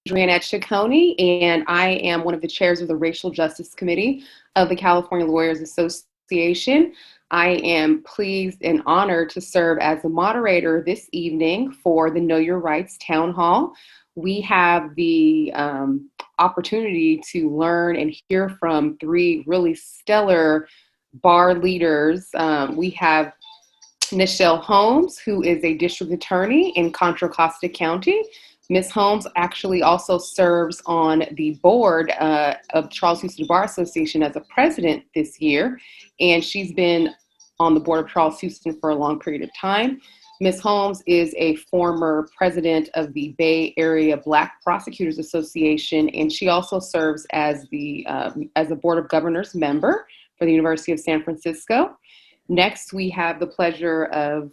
Adrieannette Ciccone, and I am one of the chairs of the Racial Justice Committee of the California Lawyers Association. I am pleased and honored to serve as the moderator this evening for the Know Your Rights Town Hall. We have the opportunity to learn and hear from three really stellar bar leaders. We have Nichelle Holmes, who is a district attorney in Contra Costa County. Ms. Holmes actually also serves on the board of Charles Houston Bar Association as a president this year, and she's been on the board of Charles Houston for a long period of time. Ms. Holmes is a former president of the Bay Area Black Prosecutors Association, and she also serves as a Board of Governors member for the University of San Francisco. Next, we have the pleasure of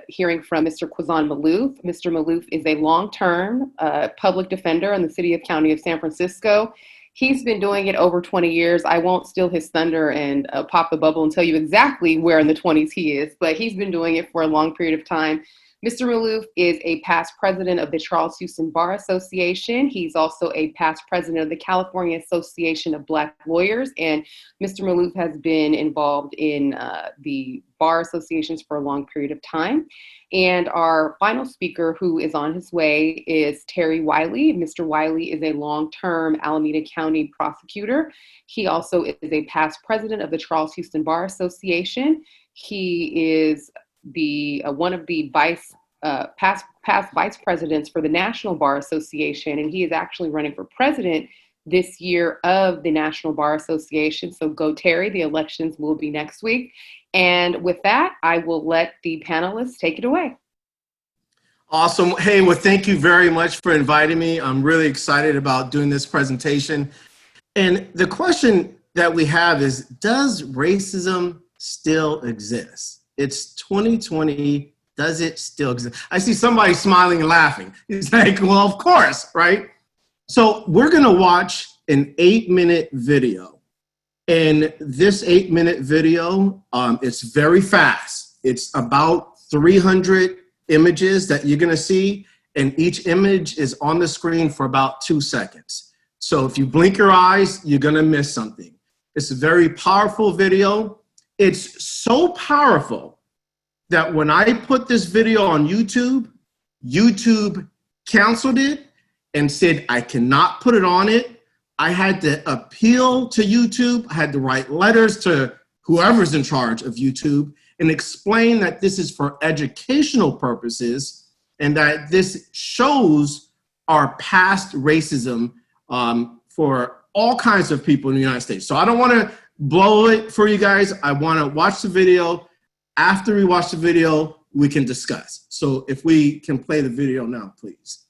hearing from Mr. Quizon Maloof. Mr. Maloof is a long-term public defender in the City and County of San Francisco. He's been doing it over 20 years. I won't steal his thunder and pop the bubble and tell you exactly where in the 20s he is, but he's been doing it for a long period of time. Mr. Maloof is a past president of the Charles Houston Bar Association. He's also a past president of the California Association of Black Lawyers. And Mr. Maloof has been involved in the bar associations for a long period of time. And our final speaker who is on his way is Terry Wiley. Mr. Wiley is a long-term Alameda County prosecutor. He also is a past president of the Charles Houston Bar Association. He is one of the past vice presidents for the National Bar Association, and he is actually running for president this year of the National Bar Association. So go Terry, the elections will be next week. And with that, I will let the panelists take it away. Awesome. Hey, well, thank you very much for inviting me. I'm really excited about doing this presentation. And the question that we have is, does racism still exist? It's 2020. Does it still exist? I see somebody smiling and laughing. It's like, well, of course, right? So we're going to watch an 8-minute video. And this 8-minute video, it's very fast. It's about 300 images that you're going to see. And each image is on the screen for about 2 seconds. So if you blink your eyes, you're going to miss something. It's a very powerful video. It's so powerful that when I put this video on YouTube, YouTube canceled it and said I cannot put it on it. I had to appeal to YouTube. I had to write letters to whoever's in charge of YouTube and explain that this is for educational purposes and that this shows our past racism for all kinds of people in the United States. So I don't want to blow it for you guys. I want to watch the video. After we watch the video, we can discuss. So if we can play the video now, please.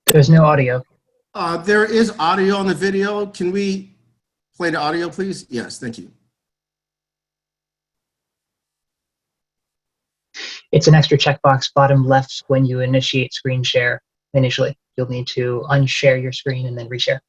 There's no audio. There is audio on the video. Can we play the audio, please? Yes, thank you. It's an extra checkbox bottom left when you initiate screen share initially. You'll need to unshare your screen and then reshare.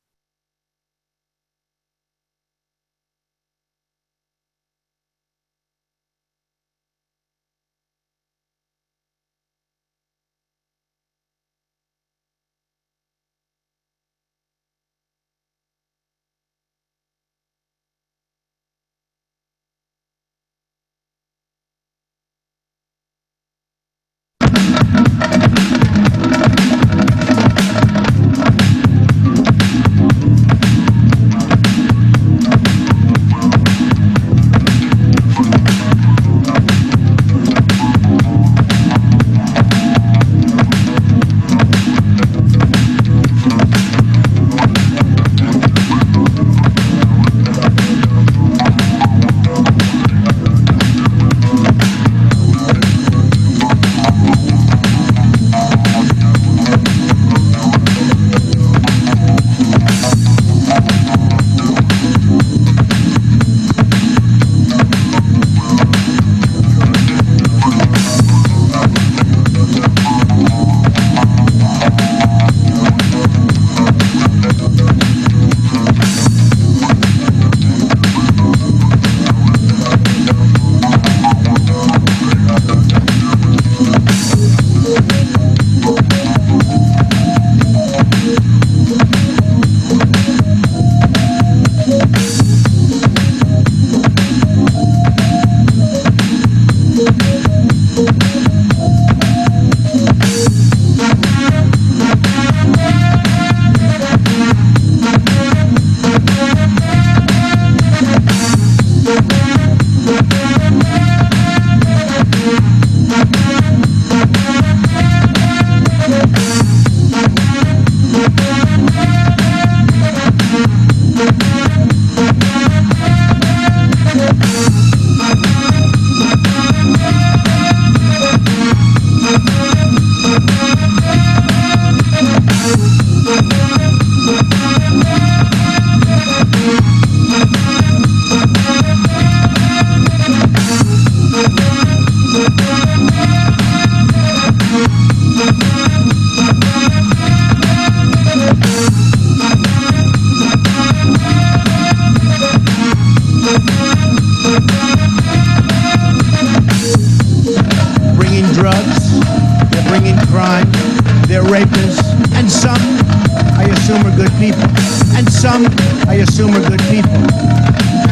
good people. And some, I assume, are good people.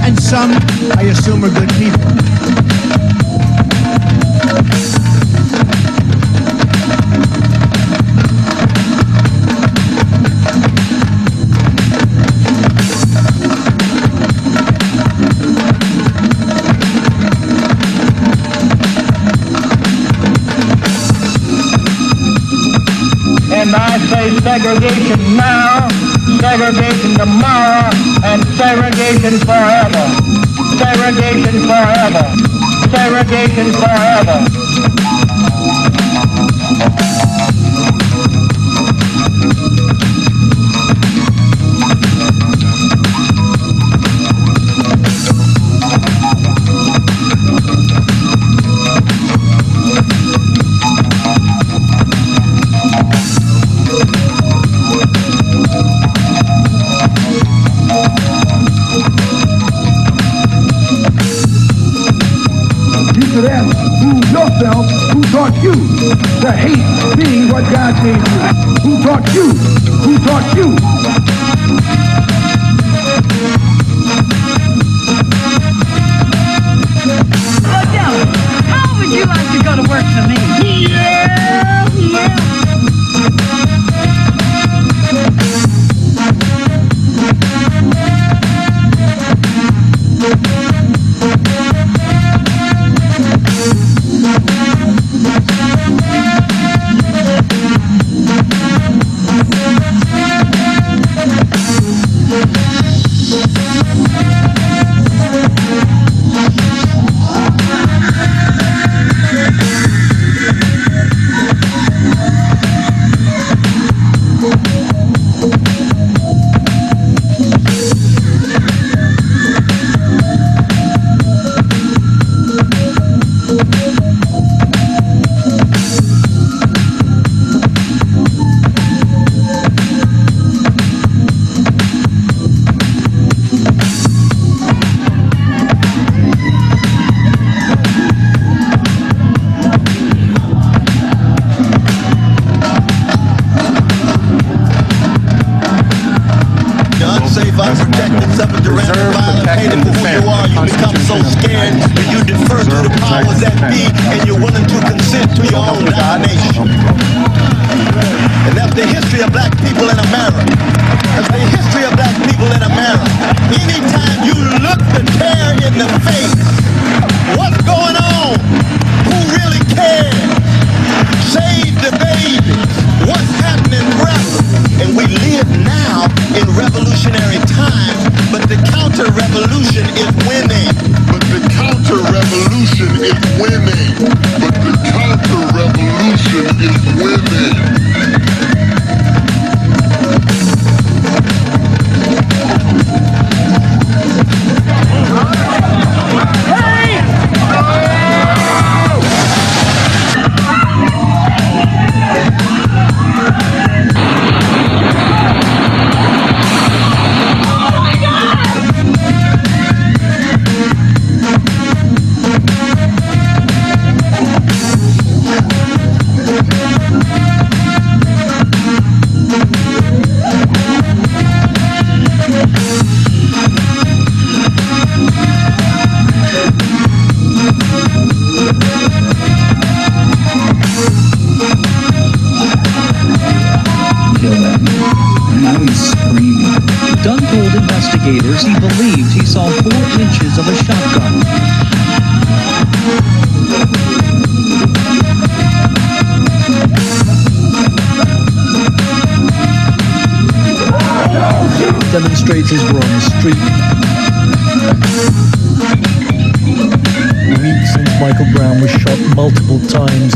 And some, I assume, are good people. And I say segregation now, segregation tomorrow, and segregation forever. Segregation forever. Segregation forever. should ask yourself who taught you to hate being what God gave you. Who taught you? Who taught you? Adele, how would you like to go to work for me? Yeah, yeah. Investigators, he believed he saw 4 inches of a shotgun. Demonstrators were on the street. Weeks since Michael Brown was shot multiple times.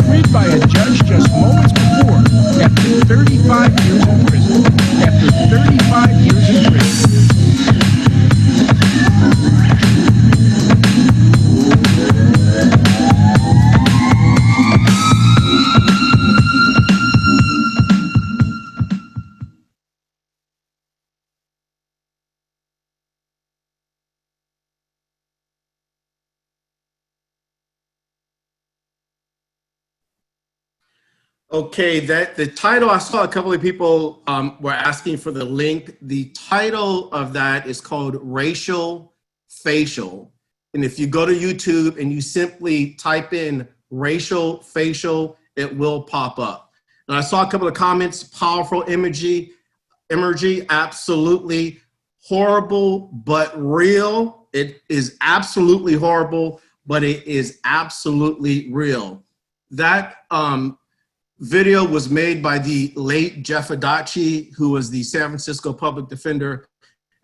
Agreed by a judge just moments before, after 35 years in prison. After 35 years in prison. Okay, the title, I saw a couple of people were asking for the link. The title of that is called Racial Facial. And if you go to YouTube and you simply type in racial facial, it will pop up. And I saw a couple of comments, powerful imagery, absolutely horrible, but real. It is absolutely horrible, but it is absolutely real. That video was made by the late Leif Dautch, who was the San Francisco public defender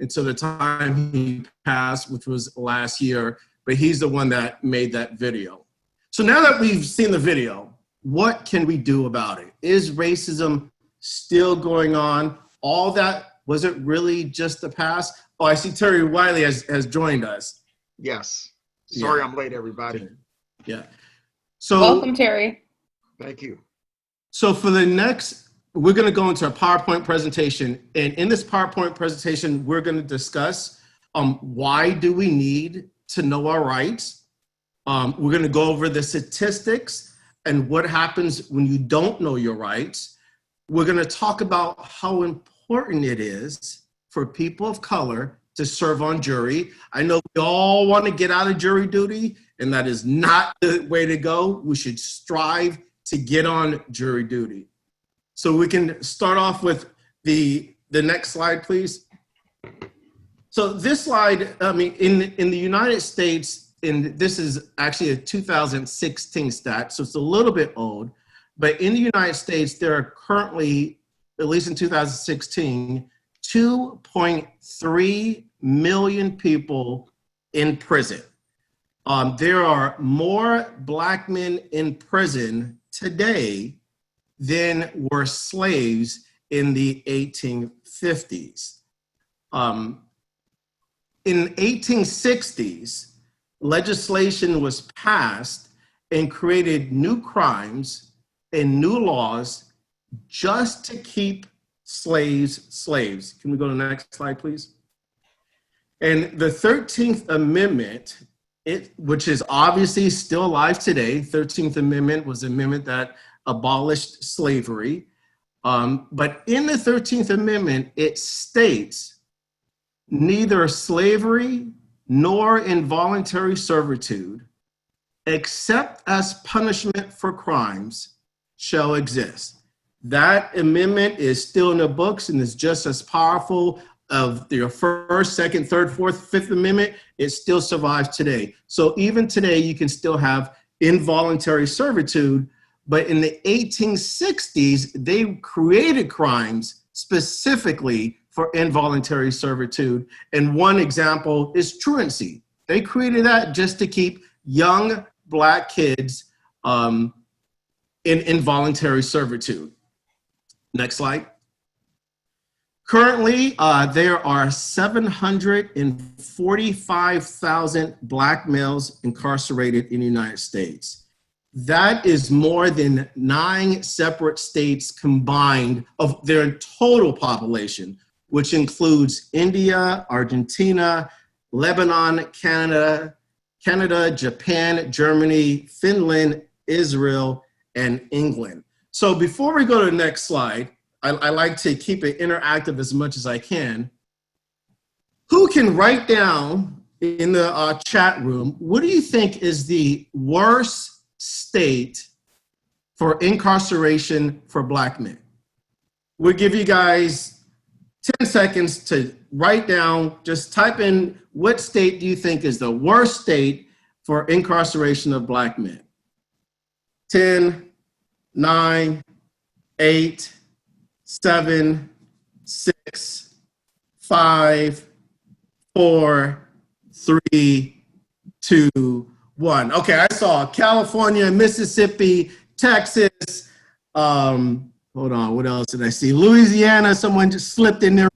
until the time he passed, which was last year, but he's the one that made that video. So now that we've seen the video, what can we do about it? Is racism still going on? All that, was it really just the past? Oh, I see Terry Wiley has joined us. Yes. Sorry, Yeah. I'm late, everybody. Yeah. So Welcome, Terry. Thank you. So for the next, we're going to go into a PowerPoint presentation. And in this PowerPoint presentation, we're going to discuss why do we need to know our rights. We're going to go over the statistics and what happens when you don't know your rights. We're going to talk about how important it is for people of color to serve on jury. I know we all want to get out of jury duty, and that is not the way to go. We should strive to get on jury duty. So we can start off with the next slide, please. So this slide, I mean, in the United States, and this is actually a 2016 stat, so it's a little bit old, but in the United States, there are currently, at least in 2016, 2.3 million people in prison. There are more Black men in prison today than were slaves in the 1850s. In 1860s, legislation was passed and created new crimes and new laws just to keep slaves. Can we go to the next slide, please? And the 13th Amendment, which is obviously still alive today, 13th Amendment was an amendment that abolished slavery. But in the 13th Amendment, it states, neither slavery nor involuntary servitude, except as punishment for crimes, shall exist. That amendment is still in the books and is just as powerful of the first, second, third, fourth, fifth amendment. It still survives today. So even today, you can still have involuntary servitude, but in the 1860s, they created crimes specifically for involuntary servitude. And one example is truancy. They created that just to keep young Black kids in involuntary servitude. Next slide. Currently, there are 745,000 Black males incarcerated in the United States. That is more than 9 separate states combined of their total population, which includes India, Argentina, Lebanon, Canada, Japan, Germany, Finland, Israel, and England. So before we go to the next slide, I like to keep it interactive as much as I can. Who can write down in the chat room, what do you think is the worst state for incarceration for Black men? We'll give you guys 10 seconds to write down, just type in what state do you think is the worst state for incarceration of Black men? 10, 9, 8, 7, 6, 5, 4, 3, 2, 1. Okay, I saw California, Mississippi, Texas. Hold on, what else did I see? Louisiana, someone just slipped in there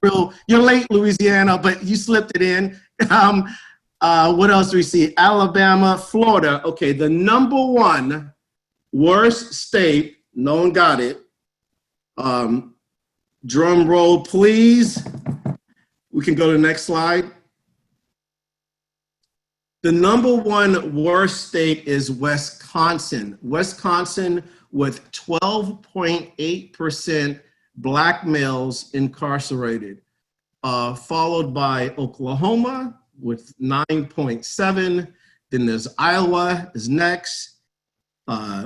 you're late, Louisiana, but you slipped it in. What else do we see? Alabama, Florida. Okay, the number one worst state, no one got it. Drum roll, please. We can go to the next slide. The number one worst state is Wisconsin. Wisconsin with 12.8% Black males incarcerated, followed by Oklahoma with 9.7. Then there's Iowa is next,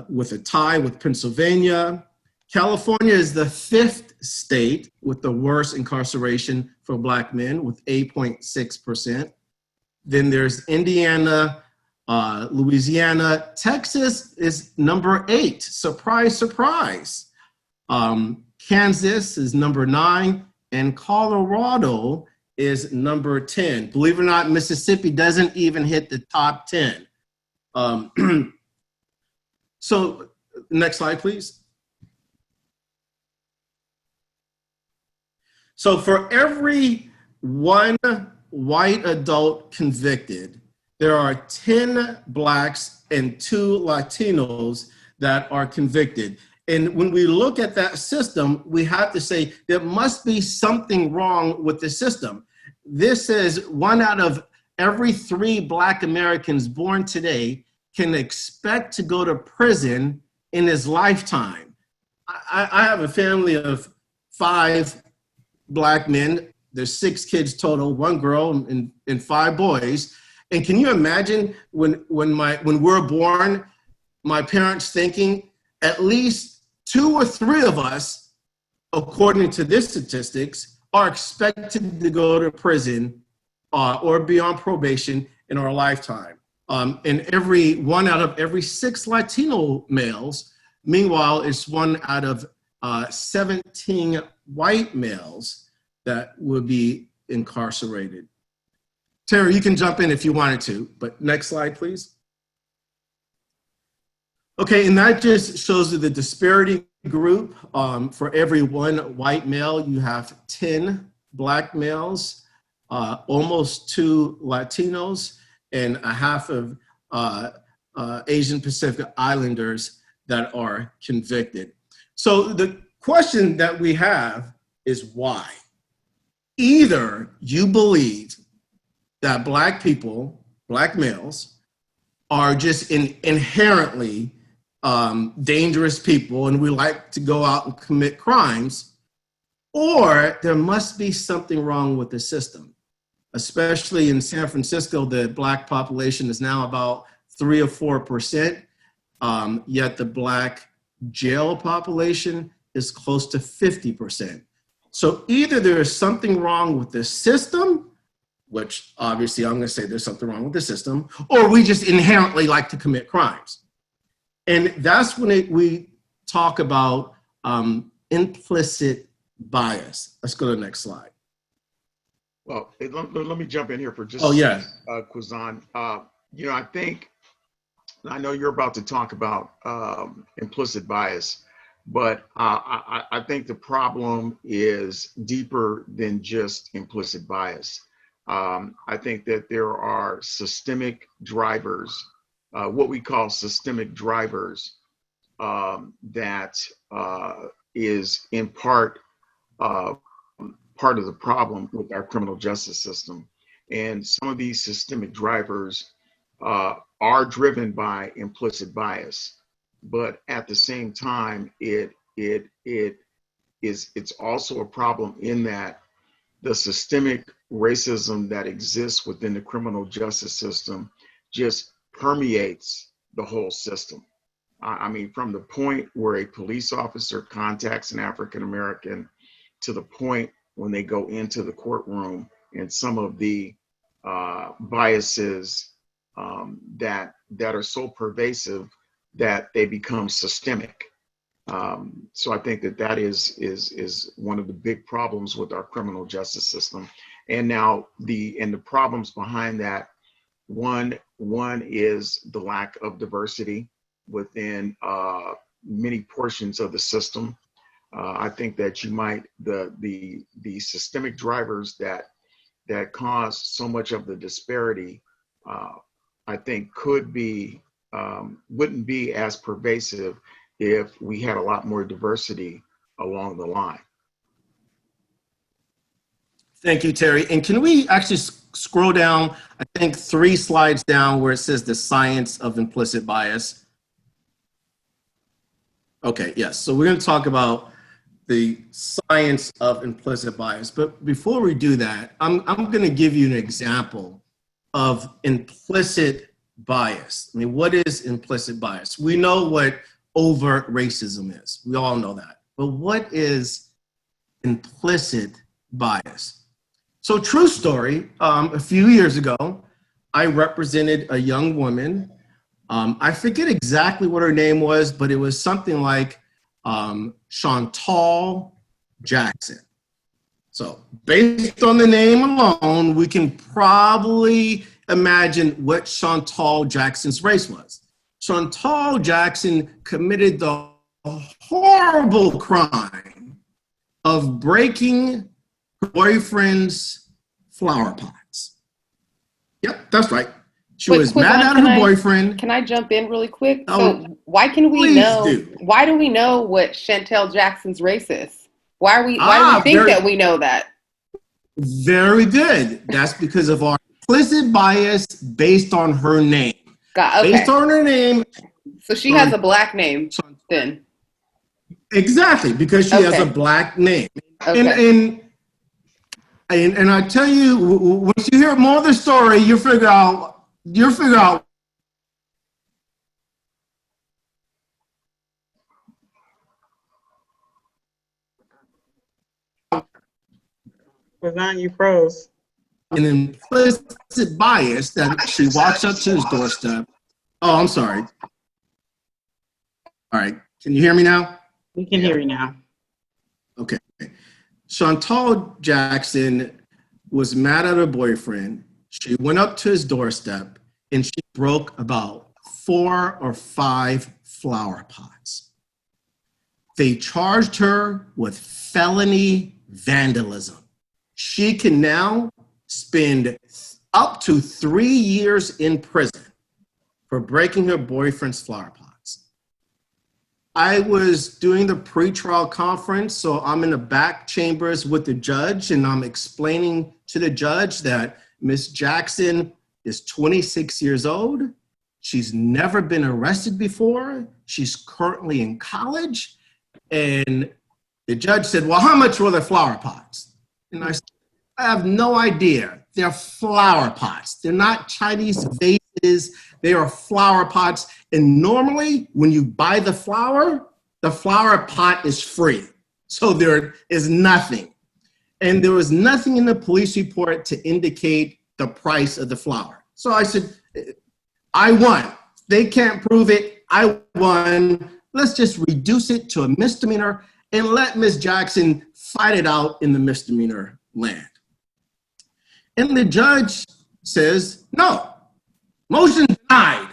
with a tie with Pennsylvania. California is the 5th state with the worst incarceration for Black men with 8.6%. Then there's Indiana, Louisiana. Texas is number 8. Surprise, surprise. Kansas is number 9, and Colorado is number 10. Believe it or not, Mississippi doesn't even hit the top 10. So next slide, please. So for every one white adult convicted, there are 10 Blacks and 2 Latinos that are convicted. And when we look at that system, we have to say there must be something wrong with the system. This says 1 out of every 3 Black Americans born today can expect to go to prison in his lifetime. I have a family of 5 Black men. There's 6 kids total, 1 girl and 5 boys. And can you imagine when we're born, my parents thinking at least 2 or 3 of us, according to this statistics, are expected to go to prison or be on probation in our lifetime. And every 1 out of every 6 Latino males, meanwhile, it's 1 out of 17 white males that will be incarcerated. Terry, you can jump in if you wanted to, but next slide, please. Okay, and that just shows you the disparity group. For every 1 white male, you have 10 Black males, almost 2 Latinos, and a half of Asian Pacific Islanders that are convicted. So the question that we have is why? Either you believe that Black people, Black males, are just inherently dangerous people and we like to go out and commit crimes, or there must be something wrong with the system. Especially in San Francisco, the Black population is now about 3 or 4%, yet the Black jail population is close to 50%. So either there is something wrong with the system, which obviously I'm gonna say there's something wrong with the system, or we just inherently like to commit crimes. And that's when we talk about implicit bias. Let's go to the next slide. Well, let me jump in here for just Quizan. You know, I know you're about to talk about implicit bias, but I think the problem is deeper than just implicit bias. I think that there are systemic drivers, what we call systemic drivers, that is in part of the problem with our criminal justice system. And some of these systemic drivers are driven by implicit bias, but at the same time, it's also a problem in that the systemic racism that exists within the criminal justice system just permeates the whole system. I mean, from the point where a police officer contacts an African American to the point when they go into the courtroom, and some of the biases that are so pervasive that they become systemic. So I think that is one of the big problems with our criminal justice system. And now the problems behind that, one is the lack of diversity within many portions of the system. I think that the systemic drivers that cause so much of the disparity, I think wouldn't be as pervasive if we had a lot more diversity along the line. Thank you, Terry. And can we actually scroll down, I think 3 slides down where it says the science of implicit bias? Okay, yes. So we're going to talk about the science of implicit bias. But before we do that, I'm going to give you an example of implicit bias. I mean, what is implicit bias? We know what overt racism is. We all know that. But what is implicit bias? So true story, a few years ago, I represented a young woman. I forget exactly what her name was, but it was something like Chantal Jackson. So based on the name alone, we can probably imagine what Chantal Jackson's race was. Chantal Jackson committed the horrible crime of breaking her boyfriend's flower pots. Yep, that's right. She was mad at her boyfriend. Can I jump in really quick? Oh, So why can we know? Why do we know what Chantal Jackson's race is? Why do we think that we know that? Very good. That's because of our implicit bias based on her name. Okay. Based on her name. So she has a black name then. Exactly, because she has a black name. Okay. And I tell you, once you hear more of the story, you'll figure out. Quizan, you froze. An implicit bias that she walks up to his doorstep. Oh, I'm sorry. All right, can you hear me now? We can hear you now. Okay. Chantal Jackson was mad at her boyfriend. She went up to his doorstep and she broke about 4 or 5 flower pots. They charged her with felony vandalism. She can now spend up to 3 years in prison for breaking her boyfriend's flower pots. I was doing the pretrial conference, so I'm in the back chambers with the judge, and I'm explaining to the judge that Miss Jackson is 26 years old. She's never been arrested before. She's currently in college. And the judge said, well, how much were the flower pots? And I said, I have no idea. They're flower pots. They're not Chinese vases. They are flower pots. And normally when you buy the flower pot is free. So there is nothing. And there was nothing in the police report to indicate the price of the flower. So I said, I won. They can't prove it. I won. Let's just reduce it to a misdemeanor and let Ms. Jackson fight it out in the misdemeanor land. And the judge says, no, motion denied.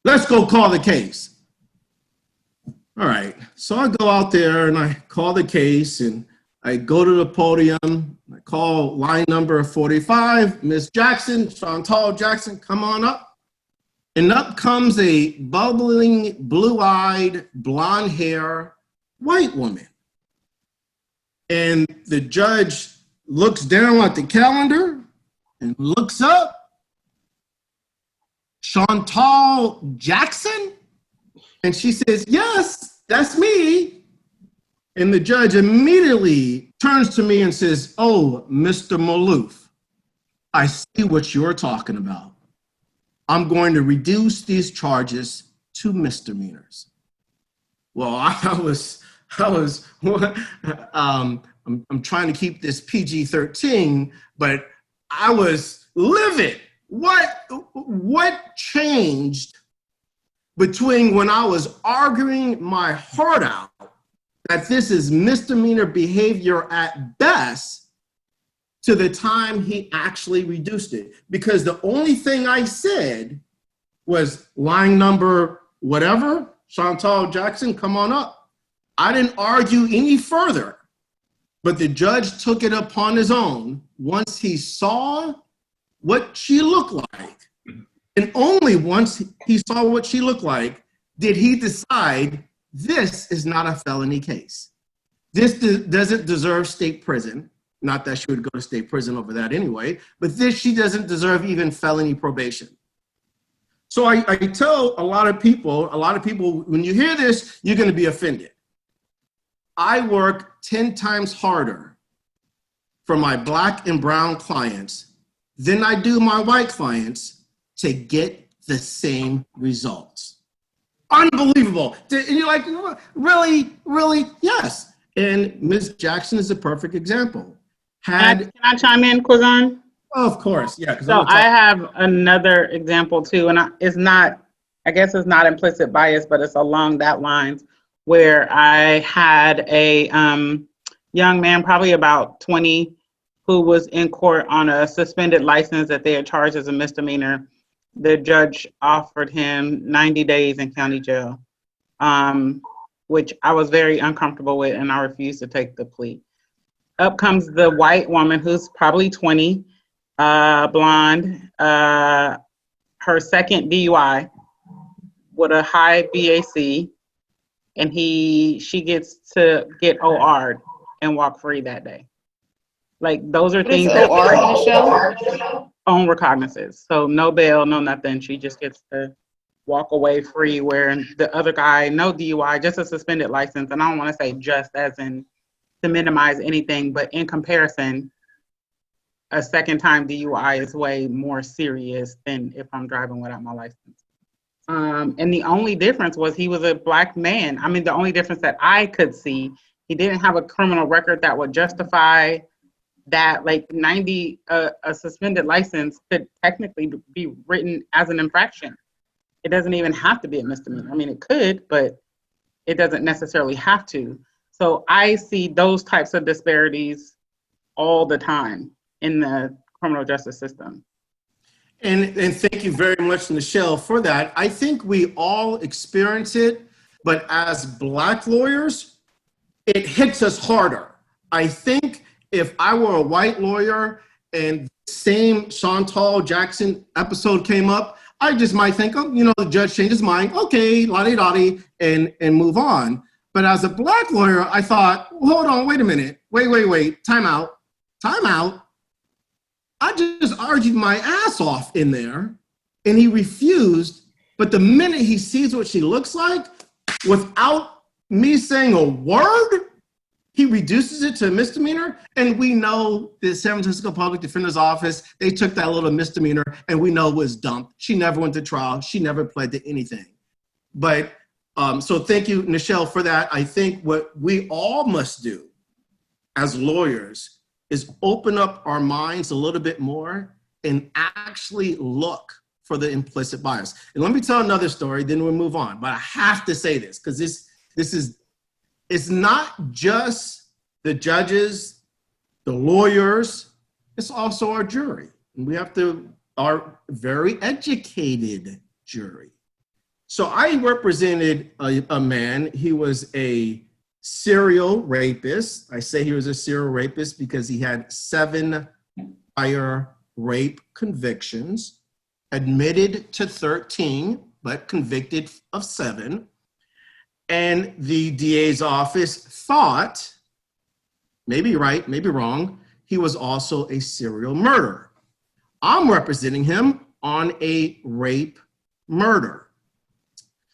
Let's go call the case. All right, so I go out there and I call the case and I go to the podium. I call line number 45, Ms. Jackson, Chantal Jackson, come on up. And up comes a bubbling, blue-eyed, blonde hair, white woman. And the judge looks down at the calendar and looks up. Chantal Jackson? And she says, yes, that's me. And the judge immediately turns to me and says, oh, Mr. Maloof, I see what you're talking about. I'm going to reduce these charges to misdemeanors. Well, I'm trying to keep this PG-13, but I was livid. What changed between when I was arguing my heart out that this is misdemeanor behavior at best to the time he actually reduced it? Because the only thing I said was line number whatever, Chantal Jackson, come on up. I didn't argue any further, but the judge took it upon his own once he saw what she looked like. And only once he saw what she looked like did he decide this is not a felony case. This doesn't deserve state prison. Not that she would go to state prison over that anyway, but she doesn't deserve even felony probation. So I tell a lot of people, when you hear this, you're going to be offended. I work 10 times harder for my Black and brown clients than I do my white clients to get the same results. Unbelievable. And you're like, really? Really? Yes. And Ms. Jackson is a perfect example. Can I chime in, Quizon? Oh, of course, yeah. So I have another example too, and I guess it's not implicit bias, but it's along that lines, where I had a young man, probably about 20, who was in court on a suspended license that they had charged as a misdemeanor. The judge offered him 90 days in county jail, which I was very uncomfortable with, and I refused to take the plea. Up comes the white woman who's probably 20, blonde, her second DUI with a high BAC, and she gets to get OR'd and walk free that day. Like, those are things that OR in the show? On recognizance. So no bail, no nothing. She just gets to walk away free, where the other guy, no DUI, just a suspended license. And I don't want to say just as in to minimize anything, but in comparison, a second time DUI is way more serious than if I'm driving without my license. And the only difference was he was a Black man. I mean, the only difference that I could see, he didn't have a criminal record that would justify that. Like, a suspended license could technically be written as an infraction. It doesn't even have to be a misdemeanor. I mean, it could, but it doesn't necessarily have to. So I see those types of disparities all the time in the criminal justice system. And thank you very much, Michelle, for that. I think we all experience it, but as Black lawyers, it hits us harder. I think if I were a white lawyer and the same Chantal Jackson episode came up, I just might think, oh, the judge changed his mind. Okay, la-di-da-di, and move on. But as a Black lawyer, I thought, well, hold on, wait a minute. Wait, time out. I just argued my ass off in there, and he refused. But the minute he sees what she looks like, without me saying a word, he reduces it to a misdemeanor. And we know the San Francisco Public Defender's Office, they took that little misdemeanor, and we know it was dumped. She never went to trial. She never pled to anything. But so thank you, Michelle, for that. I think what we all must do as lawyers is open up our minds a little bit more and actually look for the implicit bias. And let me tell another story, then we'll move on. But I have to say this, because it's not just the judges, the lawyers, it's also our jury. And we have our very educated jury. So I represented a man. He was a serial rapist. I say he was a serial rapist because he had 7 prior rape convictions, admitted to 13, but convicted of 7. And the DA's office thought, maybe right, maybe wrong, he was also a serial murderer. I'm representing him on a rape murder.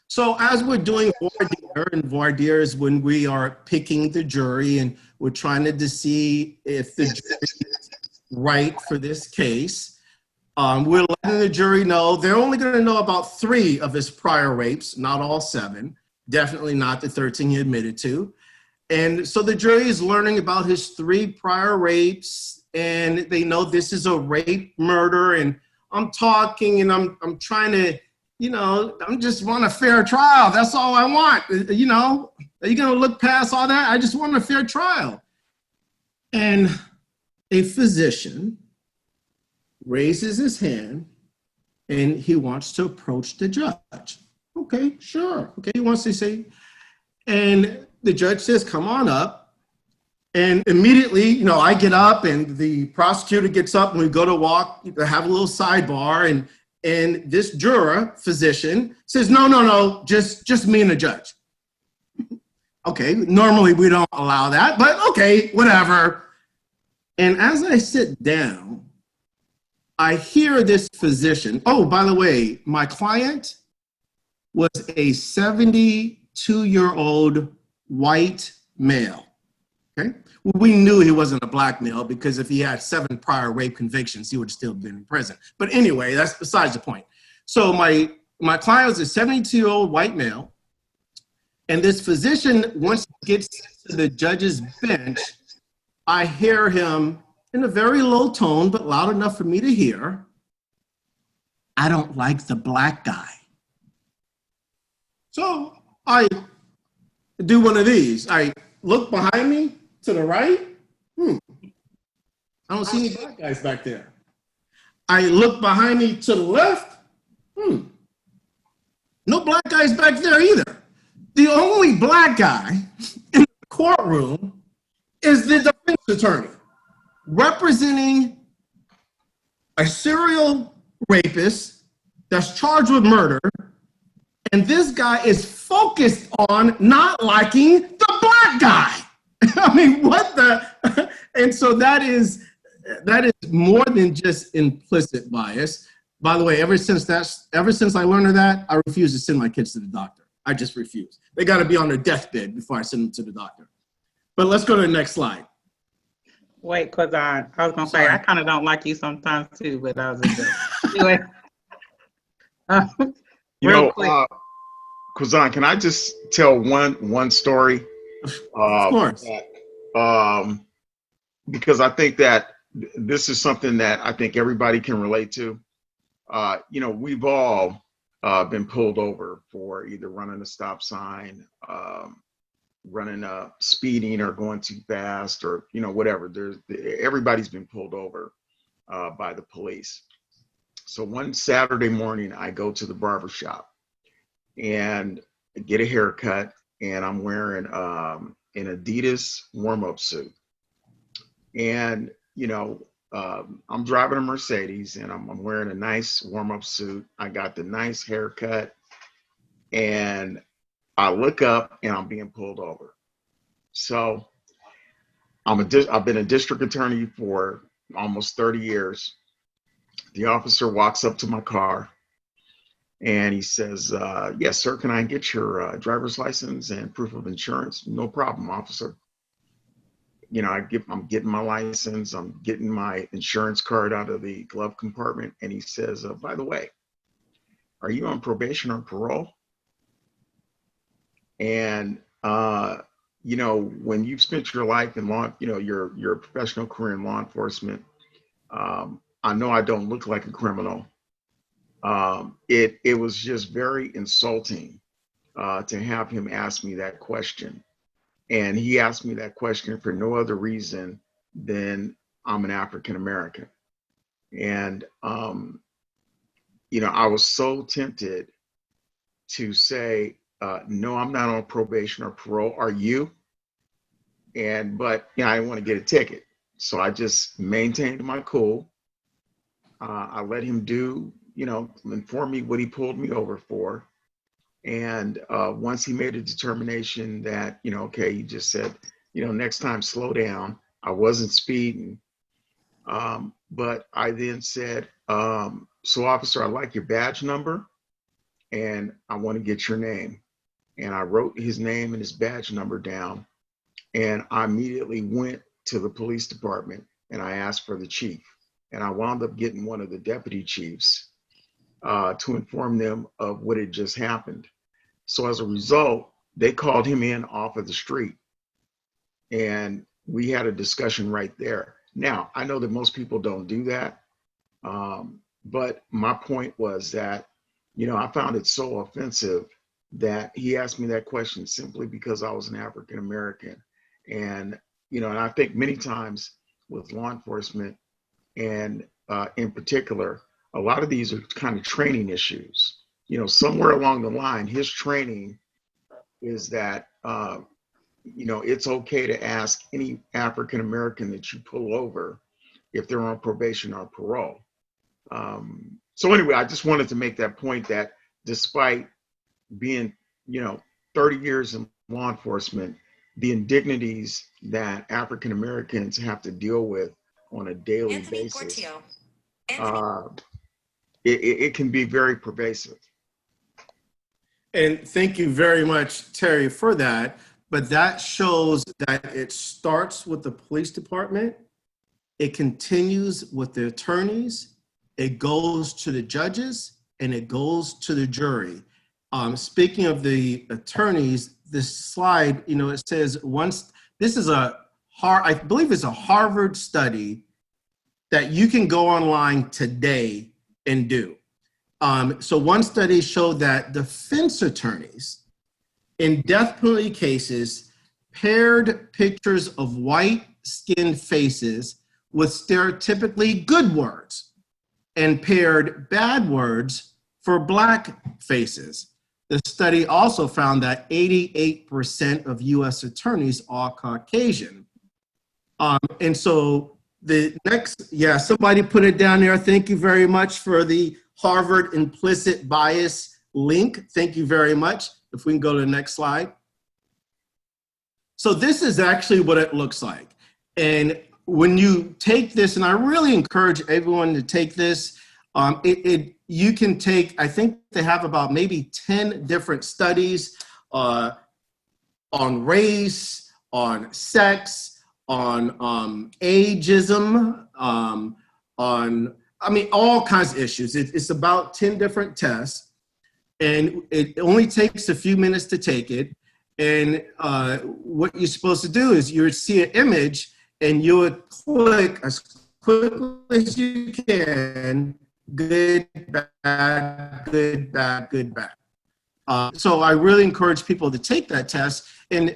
So as we're doing voir dire, and voir dire is when we are picking the jury and we're trying to see if the jury is right for this case, we're letting the jury know they're only going to know about 3 of his prior rapes, not all 7, definitely not the 13 he admitted to. And so the jury is learning about his 3 prior rapes, and they know this is a rape murder. And I'm talking and I'm trying to, I just want a fair trial. That's all I want. Are you going to look past all that? I just want a fair trial. And a physician raises his hand and he wants to approach the judge. Okay, sure. Okay, he wants to say, and the judge says, come on up. And immediately, I get up and the prosecutor gets up and we go to have a little sidebar, and this juror, physician, says, no, just me and the judge. Okay, normally we don't allow that, but okay, whatever. And as I sit down, I hear this physician. Oh, by the way, my client was a 72-year-old white male. Okay. We knew he wasn't a black male because if he had 7 prior rape convictions, he would still have been in prison. But anyway, that's besides the point. So my client was a 72-year-old white male. And this physician, once he gets to the judge's bench, I hear him in a very low tone, but loud enough for me to hear, "I don't like the black guy." So I do one of these. I look behind me to the right. I don't see any black guys back there. I look behind me to the left. No black guys back there either. The only black guy in the courtroom is the defense attorney representing a serial rapist that's charged with murder. And this guy is focused on not liking the black guy. I mean, what the? And so that is more than just implicit bias. By the way, ever since I learned of that, I refuse to send my kids to the doctor. I just refuse. They got to be on their deathbed before I send them to the doctor. But let's go to the next slide. Wait, Quazan, I was gonna say I kind of don't like you sometimes too, but that was a joke. Anyway, you know, Quazan, can I just tell one story? Of course. Because I think that this is something that I think everybody can relate to. You know, we've all been pulled over for either running a stop sign, speeding, or going too fast, or whatever. Everybody's been pulled over by the police. So one Saturday morning, I go to the barber shop and get a haircut, and I'm wearing an Adidas warm-up suit, and I'm driving a Mercedes, and I'm wearing a nice warm-up suit. I got the nice haircut, and I look up, and I'm being pulled over. So I've been a district attorney for almost 30 years. The officer walks up to my car, and he says, "Yes, sir, can I get your driver's license and proof of insurance?" "No problem, officer." I'm getting my license, I'm getting my insurance card out of the glove compartment, and he says, "By the way, are you on probation or parole?" And when you've spent your life in your professional career in law enforcement, I know I don't look like a criminal. It was just very insulting to have him ask me that question. And he asked me that question for no other reason than I'm an African American. And, I was so tempted to say, "No, I'm not on probation or parole. Are you?" But I didn't want to get a ticket. So I just maintained my cool. I let him inform me what he pulled me over for. And once he made a determination that, okay, he just said, "Next time, slow down." I wasn't speeding. But I then said, "So officer, I like your badge number, and I want to get your name." And I wrote his name and his badge number down. And I immediately went to the police department, and I asked for the chief. And I wound up getting one of the deputy chiefs to inform them of what had just happened. So as a result, they called him in off of the street, and we had a discussion right there. Now, I know that most people don't do that, but my point was that, I found it so offensive that he asked me that question simply because I was an African American. And, and I think many times with law enforcement, and in particular, a lot of these are kind of training issues. Somewhere along the line, his training is that, it's okay to ask any African American that you pull over if they're on probation or parole. So anyway, I just wanted to make that point that despite being, 30 years in law enforcement, the indignities that African Americans have to deal with on a daily basis it can be very pervasive. And thank you very much, Terry, for that. But that shows that it starts with the police department, it continues with the attorneys, it goes to the judges, and it goes to the jury. Speaking of the attorneys, this slide, it says this is I believe it's a Harvard study that you can go online today and do. So one study showed that defense attorneys in death penalty cases paired pictures of white-skinned faces with stereotypically good words and paired bad words for black faces. The study also found that 88% of US attorneys are Caucasian. And so the next, somebody put it down there. Thank you very much for the Harvard implicit bias link. Thank you very much. If we can go to the next slide. So this is actually what it looks like. And when you take this, and I really encourage everyone to take this, you can take, I think they have about maybe 10 different studies on race, on sex, on ageism, all kinds of issues. It's about 10 different tests. And it only takes a few minutes to take it. And what you're supposed to do is you would see an image and you would click as quickly as you can, good, bad, good, bad, good, bad. So I really encourage people to take that test. And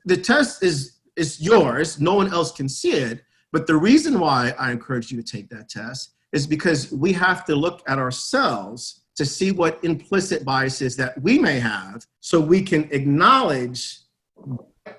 the test is yours. No one else can see it. But the reason why I encourage you to take that test is because we have to look at ourselves to see what implicit biases that we may have so we can acknowledge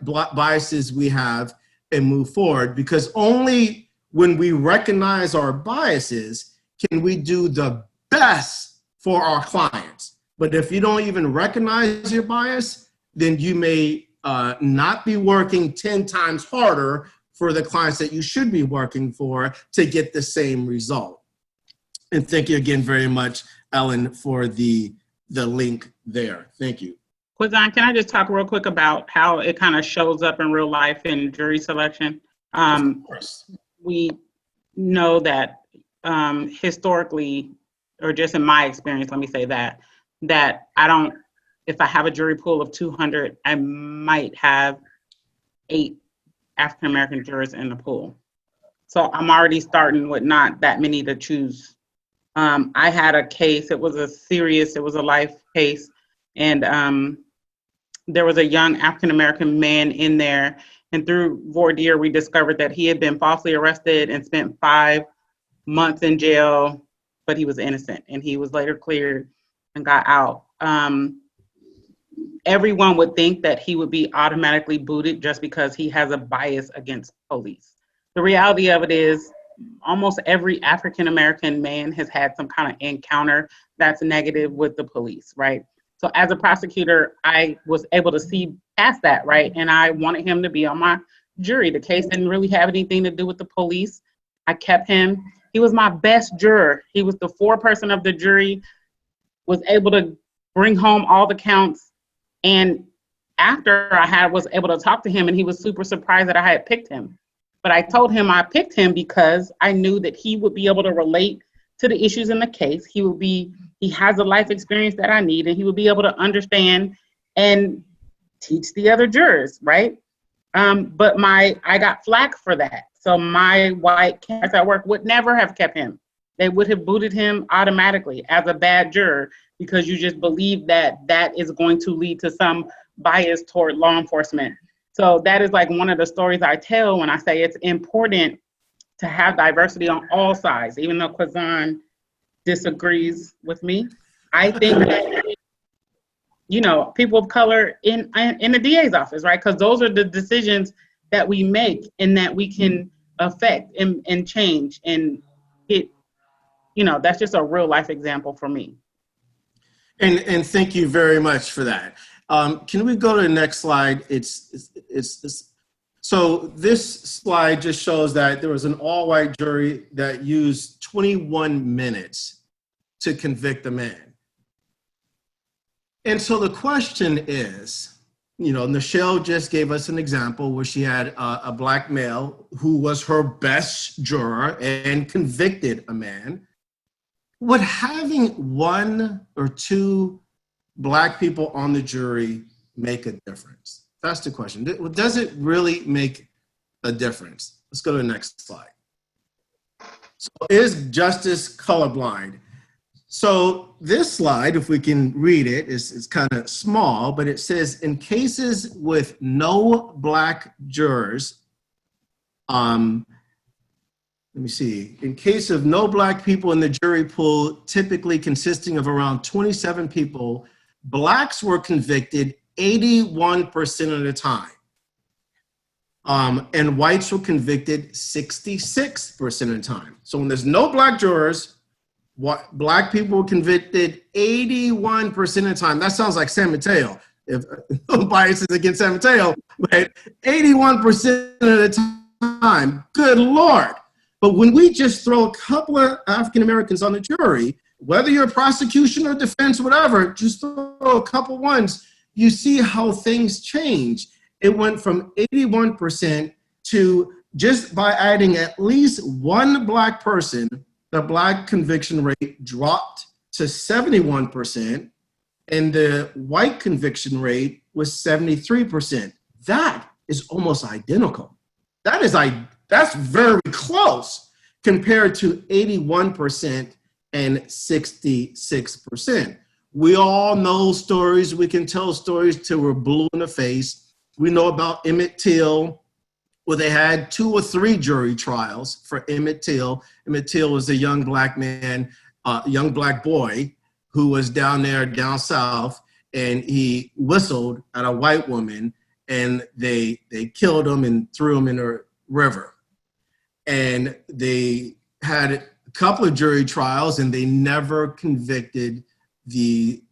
biases we have and move forward, because only when we recognize our biases can we do the best for our clients. But if you don't even recognize your bias, then you may not be working 10 times harder for the clients that you should be working for to get the same result. And thank you again very much, Ellen, for the link there. Thank you. Quizon, can I just talk real quick about how it kind of shows up in real life in jury selection? Of course. We know that historically, or just in my experience, let me say that if I have a jury pool of 200, I might have 8 African-American jurors in the pool. So I'm already starting with not that many to choose. I had a case, it was a life case, and there was a young African-American man in there, and through voir dire, we discovered that he had been falsely arrested and spent 5 months in jail, but he was innocent, and he was later cleared and got out. Everyone would think that he would be automatically booted just because he has a bias against police. The reality of it is, almost every African-American man has had some kind of encounter that's negative with the police, right? So as a prosecutor, I was able to see past that, right? And I wanted him to be on my jury. The case didn't really have anything to do with the police. I kept him. He was my best juror. He was the foreperson of the jury, was able to bring home all the counts. And after I was able to talk to him, and he was super surprised that I had picked him. But I told him I picked him because I knew that he would be able to relate to the issues in the case. He has the life experience that I need, and he would be able to understand and teach the other jurors, right? But I got flack for that. So my white counterparts at work would never have kept him. They would have booted him automatically as a bad juror because you just believe that that is going to lead to some bias toward law enforcement. So that is like one of the stories I tell when I say it's important to have diversity on all sides, even though Quizon disagrees with me. I think that, people of color in the DA's office, right? Because those are the decisions that we make and that we can affect and change. And that's just a real life example for me. And thank you very much for that. Can we go to the next slide? So this slide just shows that there was an all-white jury that used 21 minutes to convict a man. And so the question is, you know, Nichelle just gave us an example where she had a black male who was her best juror and convicted a man. Would having one or two black people on the jury make a difference? That's the question. Does it really make a difference? Let's go to the next slide. So is justice colorblind? So this slide, if we can read it, is kind of small, but it says in cases with no black jurors, let me see, in case of no black people in the jury pool, typically consisting of around 27 people, blacks were convicted 81% of the time. And whites were convicted 66% of the time. So when there's no black jurors, black people were convicted 81% of the time. That sounds like San Mateo. If no bias is against San Mateo, but 81% of the time. Good Lord. But when we just throw a couple of African Americans on the jury, whether you're prosecution or defense, whatever, just throw a couple ones, you see how things change. It went from 81% to just by adding at least one black person, the black conviction rate dropped to 71%, and the white conviction rate was 73%. That is almost identical. That's very close compared to 81% and 66%. We all know stories. We can tell stories till we're blue in the face. We know about Emmett Till, where they had 2 or 3 jury trials for Emmett Till. Emmett Till was a young black man, young black boy who was down south, and he whistled at a white woman, and they killed him and threw him in a river. And they had a couple of jury trials, and they never convicted the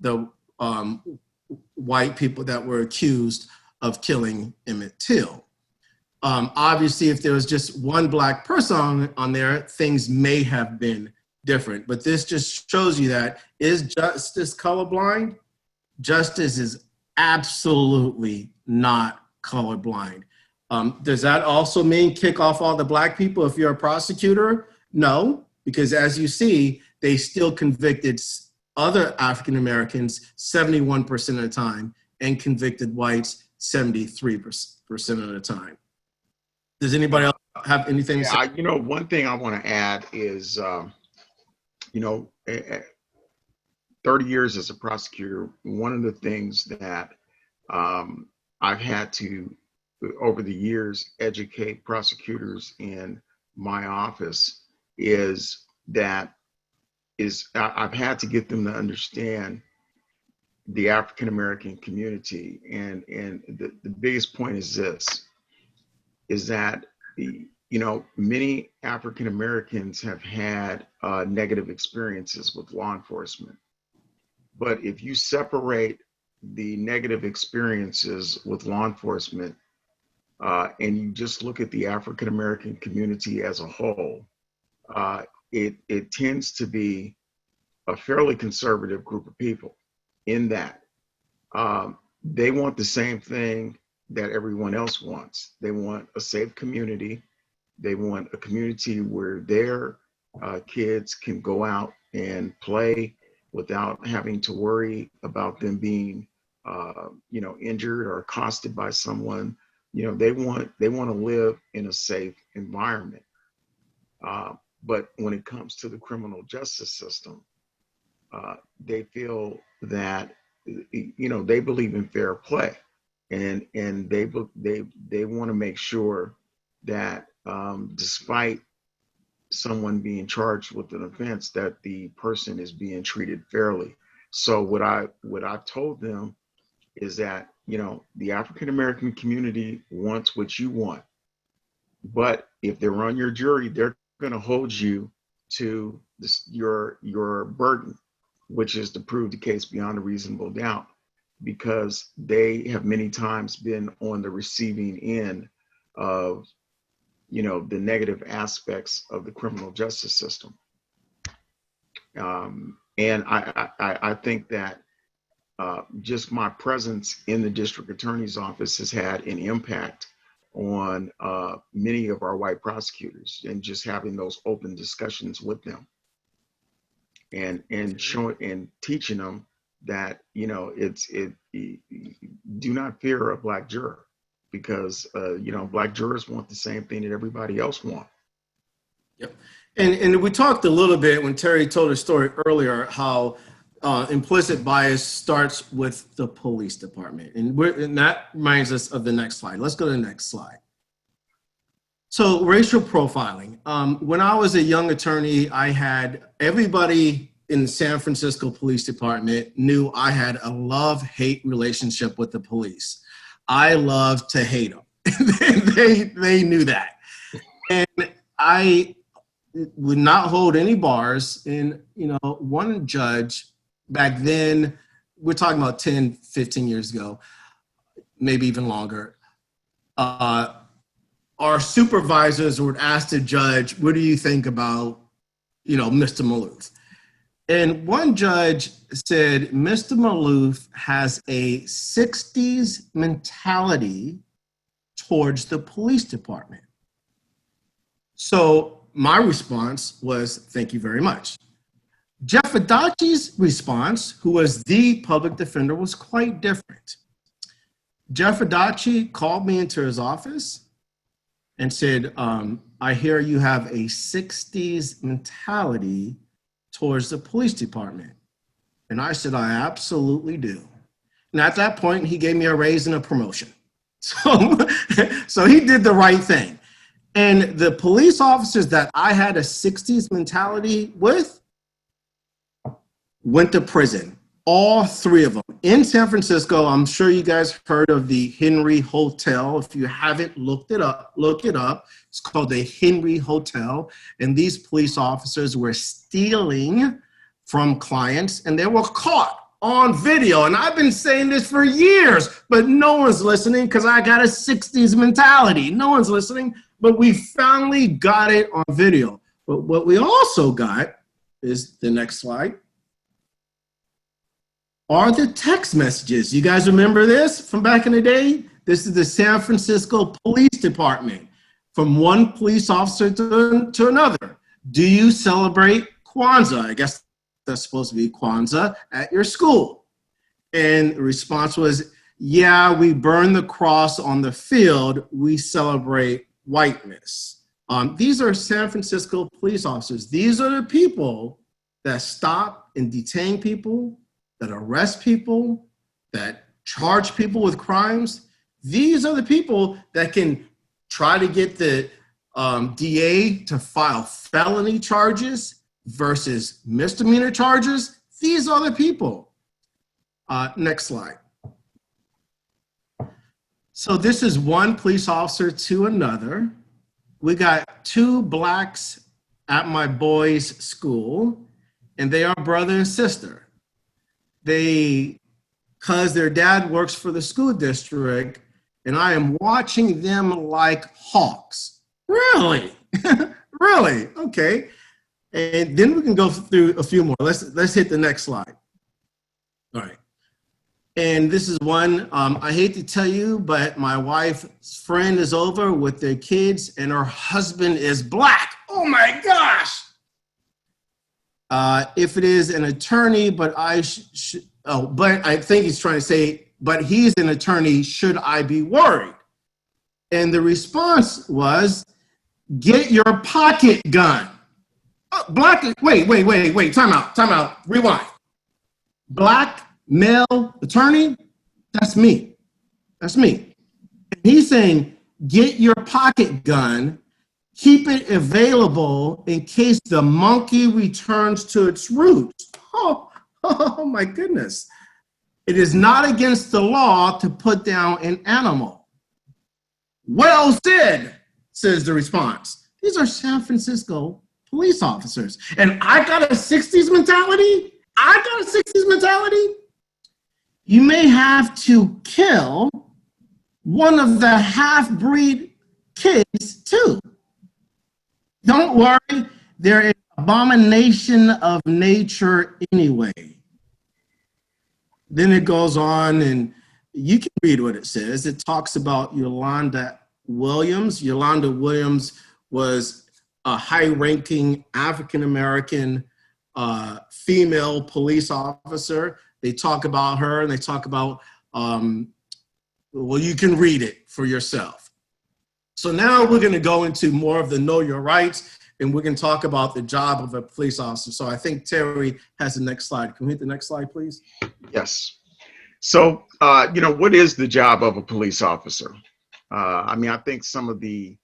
white people that were accused of killing Emmett Till. Obviously, if there was just one black person on there, things may have been different. But this just shows you that, is justice colorblind? Justice is absolutely not colorblind. Does that also mean kick off all the black people if you're a prosecutor? No, because as you see, they still convicted other African Americans 71% of the time and convicted whites 73% of the time. Does anybody else have anything to say? You know, one thing I want to add is, you know, 30 years as a prosecutor, one of the things that I've had to, over the years, educate prosecutors in my office is I've had to get them to understand the African American community, and the biggest point is this, is that, you know, many African Americans have had negative experiences with law enforcement. But if you separate the negative experiences with law enforcement and you just look at the African American community as a whole, it tends to be a fairly conservative group of people, in that they want the same thing that everyone else wants. They want a safe community. They want a community where their kids can go out and play without having to worry about them being, you know, injured or accosted by someone. You know, they want to live in a safe environment. But when it comes to the criminal justice system, they feel that, you know, they believe in fair play, and they want to make sure that despite someone being charged with an offense, that the person is being treated fairly. So what I've told them is that, you know, the African American community wants what you want, but if they're on your jury, they're going to hold you to your burden, which is to prove the case beyond a reasonable doubt, because they have many times been on the receiving end of, you know, the negative aspects of the criminal justice system. And I think that just my presence in the district attorney's office has had an impact on many of our white prosecutors, and just having those open discussions with them, and showing and teaching them that, you know, do not fear a black juror, because you know, black jurors want the same thing that everybody else wants. Yep. And we talked a little bit when Terry told her story earlier, how implicit bias starts with the police department. And that reminds us of the next slide. Let's go to the next slide. So racial profiling. When I was a young attorney, I had everybody in the San Francisco Police Department knew I had a love-hate relationship with the police. I loved to hate them. they knew that. And I would not hold any bars. And, you know, one judge back then, we're talking about 10, 15 years ago, maybe even longer, our supervisors would ask the judge, what do you think about, you know, Mr. Maloof? And one judge said, Mr. Maloof has a 60s mentality towards the police department. So my response was, thank you very much. Jeff Adachi's response, who was the public defender, was quite different. Jeff Adachi called me into his office and said, I hear you have a 60s mentality towards the police department. And I said, I absolutely do. And at that point, he gave me a raise and a promotion. So he did the right thing. And the police officers that I had a 60s mentality with went to prison. All three of them in San Francisco. I'm sure you guys heard of the Henry Hotel. If you haven't looked it up, look it up. It's called the Henry Hotel. And these police officers were stealing from clients, and they were caught on video. And I've been saying this for years, but no one's listening because I got a 60s mentality. No one's listening, but we finally got it on video. But what we also got is the next slide. Are the text messages. You guys remember this from back in the day? This is the San Francisco Police Department, from one police officer to another. Do you celebrate Kwanzaa? I guess that's supposed to be Kwanzaa at your school. And the response was, yeah, we burn the cross on the field. We celebrate whiteness. These are San Francisco police officers. These are the people that stop and detain people, that arrest people, that charge people with crimes. These are the people that can try to get the DA to file felony charges versus misdemeanor charges. These are the people. Next slide. So this is one police officer to another. We got two blacks at my boys' school, and they are brother and sister. Because their dad works for the school district, and I am watching them like hawks. Really? Really? Okay. And then we can go through a few more. Let's hit the next slide. All right. And this is one, I hate to tell you, but my wife's friend is over with their kids and her husband is black. Oh my gosh. If it is an attorney, but I think he's trying to say, but he's an attorney, should I be worried? And the response was, get your pocket gun. Wait, time out, rewind. Black male attorney, that's me. And he's saying, get your pocket gun, keep it available in case the monkey returns to its roots. Oh my goodness. It is not against the law to put down an animal. Well said, says the response. These are San Francisco police officers. And I got a 60s mentality? You may have to kill one of the half-breed kids too. Don't worry, they're an abomination of nature anyway. Then it goes on, and you can read what it says. It talks about Yolanda Williams. Yolanda Williams was a high-ranking African-American female police officer. They talk about her, and they talk about, well, you can read it for yourself. So now we're going to go into more of the know your rights, and we're going to talk about the job of a police officer. So I think Terry has the next slide. Can we hit the next slide, please? Yes. So, you know, what is the job of a police officer? I mean, I think some of the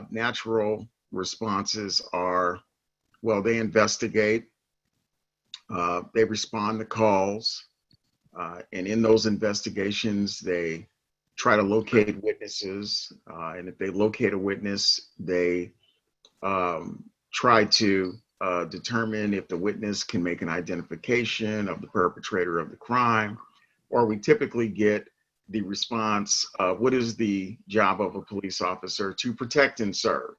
natural responses are, well, they investigate, they respond to calls, and in those investigations, they try to locate witnesses, and if they locate a witness, they try to determine if the witness can make an identification of the perpetrator of the crime, or we typically get the response, what is the job of a police officer? To protect and serve.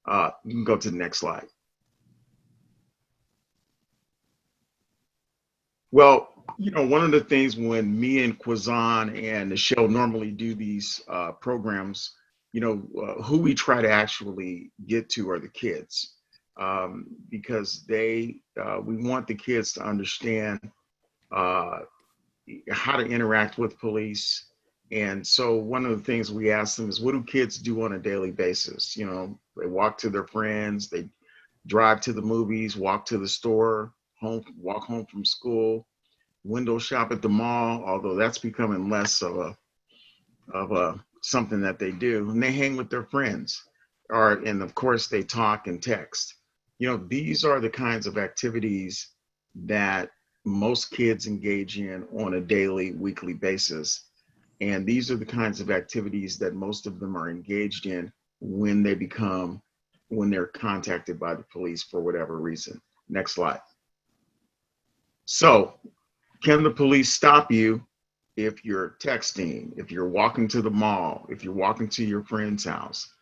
You can go to the next slide. Well, you know, one of the things when me and Quizan and Michelle normally do these programs, you know, who we try to actually get to are the kids, because we want the kids to understand how to interact with police. And so one of the things we ask them is, what do kids do on a daily basis? You know, they walk to their friends, they drive to the movies, walk to the store, walk home from school, window shop at the mall, although that's becoming less of a something that they do, and they hang with their friends, and of course they talk and text. You know, these are the kinds of activities that most kids engage in on a daily, weekly basis. And these are the kinds of activities that most of them are engaged in when they're contacted by the police for whatever reason. Next slide. So, can the police stop you if you're texting, if you're walking to the mall, if you're walking to your friend's house?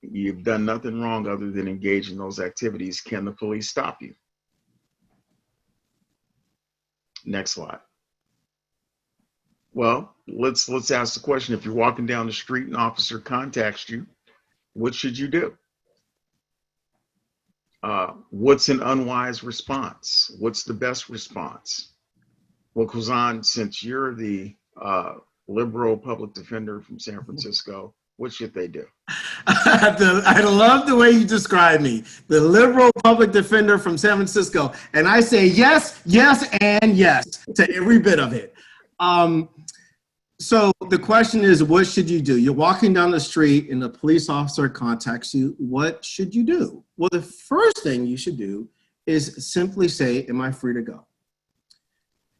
You've done nothing wrong other than engage in those activities. Can the police stop you? Next slide. Well, let's ask the question. If you're walking down the street and an officer contacts you, what should you do? What's an unwise response? What's the best response? Well, Quizan, since you're the liberal public defender from San Francisco, what should they do? I love the way you describe me, the liberal public defender from San Francisco. And I say yes, yes, and yes to every bit of it. So the question is, what should you do? You're walking down the street and a police officer contacts you. What should you do? Well, the first thing you should do is simply say, am I free to go?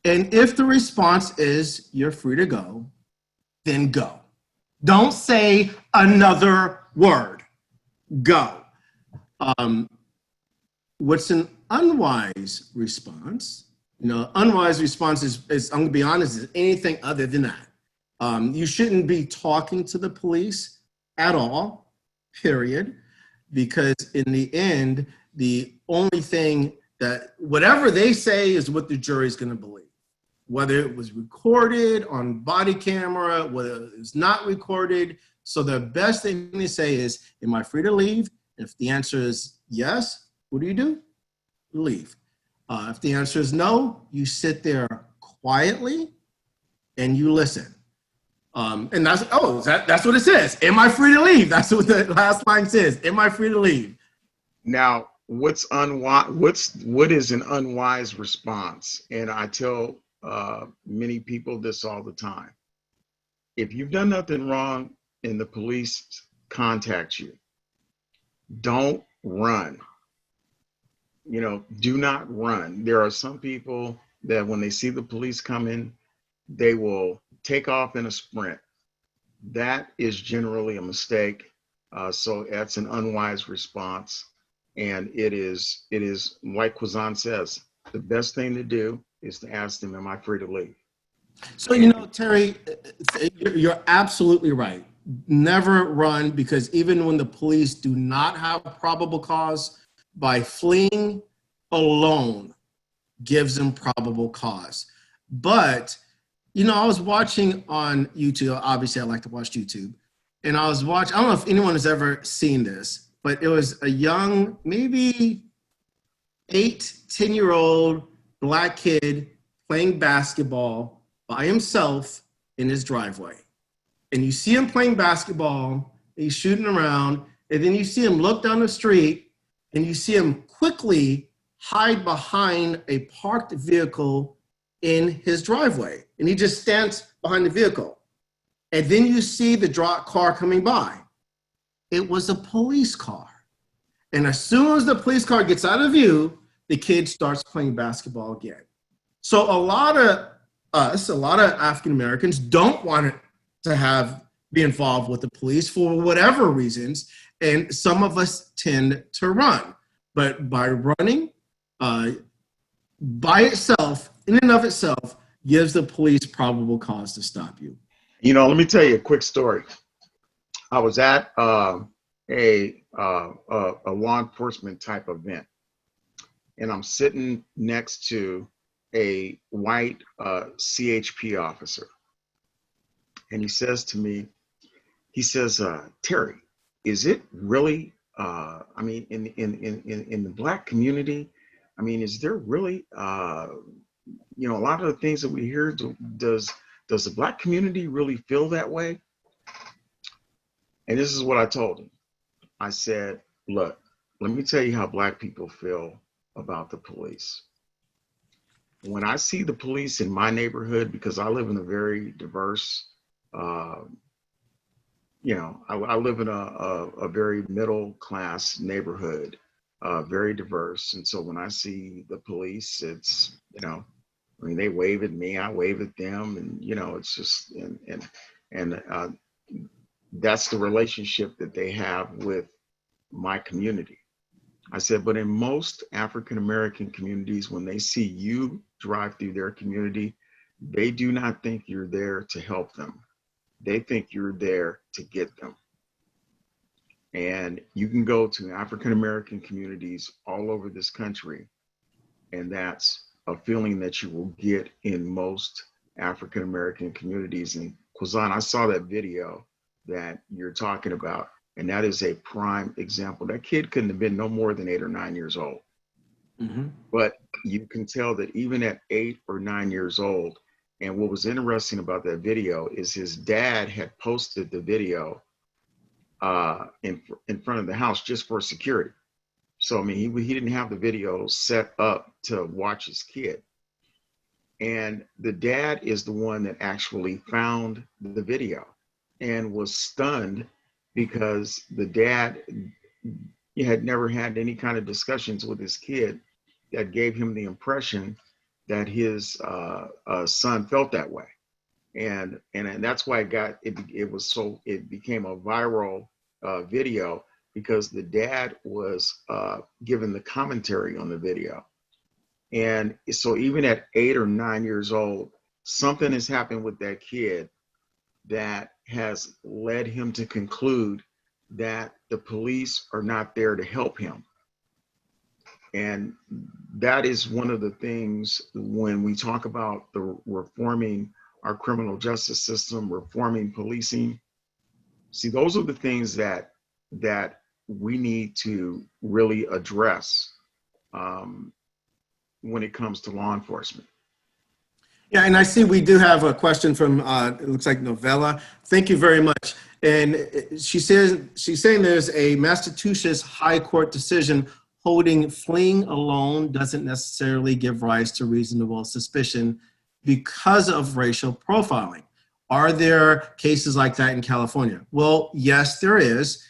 And if the response is you're free to go, then go. Don't say another word. Go. What's an unwise response? You know, unwise response is I'm going to be honest, is anything other than that. You shouldn't be talking to the police at all, period, because in the end, the only thing that whatever they say is what the jury's going to believe. Whether it was recorded on body camera, whether it's not recorded. So the best thing to say is, am I free to leave? If the answer is yes, what do? You leave. If the answer is no, you sit there quietly and you listen. And that's what it says. Am I free to leave? That's what the last line says. Am I free to leave? Now, what is an unwise response? And I tell many people this all the time. If you've done nothing wrong and the police contact you, don't run. You know, do not run. There are some people that when they see the police coming, they will take off in a sprint. That is generally a mistake. So that's an unwise response. And it is like Quizan says, the best thing to do is to ask them, am I free to leave? So, you know, Terry, you're absolutely right. never run, because even when the police do not have probable cause, by fleeing alone gives them probable cause. But, you know, I was watching on YouTube, obviously I like to watch YouTube, and I was watching, I don't know if anyone has ever seen this, but it was a young, maybe 10-year-old black kid playing basketball by himself in his driveway. And you see him playing basketball, he's shooting around, and then you see him look down the street, and you see him quickly hide behind a parked vehicle in his driveway. And he just stands behind the vehicle. And then you see the car coming by. It was a police car. And as soon as the police car gets out of view, the kid starts playing basketball again. So a lot of us, a lot of African Americans don't want to be involved with the police for whatever reasons. And some of us tend to run. But by running, by itself, in and of itself, gives the police probable cause to stop you. You know, let me tell you a quick story. I was at a law enforcement type event, and I'm sitting next to a white CHP officer. And he says to me, he says, Terry, is it really, I mean, in the black community, I mean, is there really, you know, a lot of the things that we hear, does the black community really feel that way? And this is what I told him. I said, look, let me tell you how black people feel about the police. When I see the police in my neighborhood, because I live in a very diverse, you know, I live in a very middle class neighborhood, very diverse. And so when I see the police, it's, you know, I mean, they wave at me, I wave at them, and, you know, it's just, and that's the relationship that they have with my community. I said, but in most African-American communities, when they see you drive through their community, they do not think you're there to help them. They think you're there to get them. And you can go to African-American communities all over this country, and that's a feeling that you will get in most African-American communities. And Quazan, I saw that video that you're talking about, and that is a prime example. That kid couldn't have been no more than 8 or 9 years old. Mm-hmm. But you can tell that even at 8 or 9 years old, and what was interesting about that video is his dad had posted the video in front of the house just for security. So, I mean, he didn't have the video set up to watch his kid. And the dad is the one that actually found the video and was stunned because the dad had never had any kind of discussions with his kid that gave him the impression that his son felt that way. And that's why it became a viral video, because the dad was given the commentary on the video. And so even at 8 or 9 years old, something has happened with that kid that has led him to conclude that the police are not there to help him. And that is one of the things when we talk about the reforming our criminal justice system, reforming policing. See, those are the things that we need to really address when it comes to law enforcement. Yeah, and I see we do have a question from, it looks like Novella. Thank you very much. And she's saying there's a Massachusetts High Court decision holding fleeing alone doesn't necessarily give rise to reasonable suspicion because of racial profiling. Are there cases like that in California? Well, yes, there is.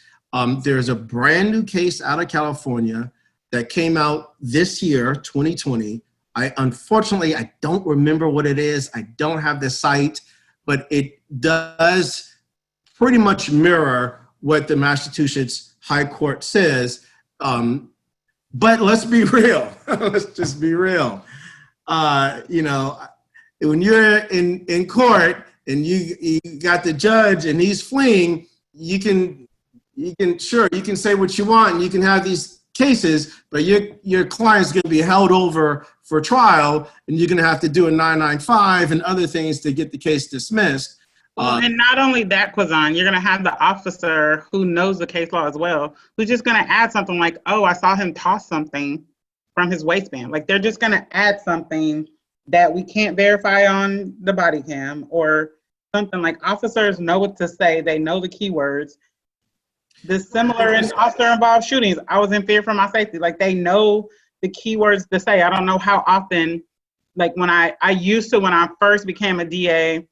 There's a brand new case out of California that came out this year, 2020. Unfortunately, I don't remember what it is. I don't have the site, but it does pretty much mirror what the Massachusetts High Court says. But let's be real. Let's just be real. You know, when you're in court and you got the judge and he's fleeing, you can say what you want and you can have these cases, but your client's going to be held over for trial and you're going to have to do a 995 and other things to get the case dismissed. Well, and not only that, Quazan, you're going to have the officer who knows the case law as well, who's just going to add something like, oh, I saw him toss something from his waistband. Like, they're just going to add something that we can't verify on the body cam, or something like officers know what to say. They know the keywords. The similar in officer-involved shootings, I was in fear for my safety. Like, they know the keywords to say. I don't know how often, like when I used to, when I first became a DA,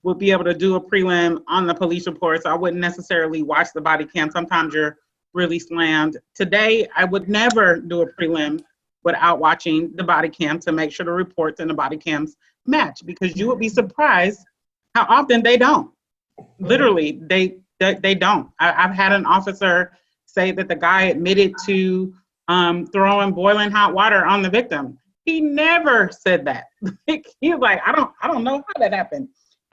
would be able to do a prelim on the police report, so I wouldn't necessarily watch the body cam. Sometimes you're really slammed. Today, I would never do a prelim without watching the body cam to make sure the reports and the body cams match, because you would be surprised how often they don't. Literally, they don't. I've had an officer say that the guy admitted to throwing boiling hot water on the victim. He never said that. He was like, I don't know how that happened.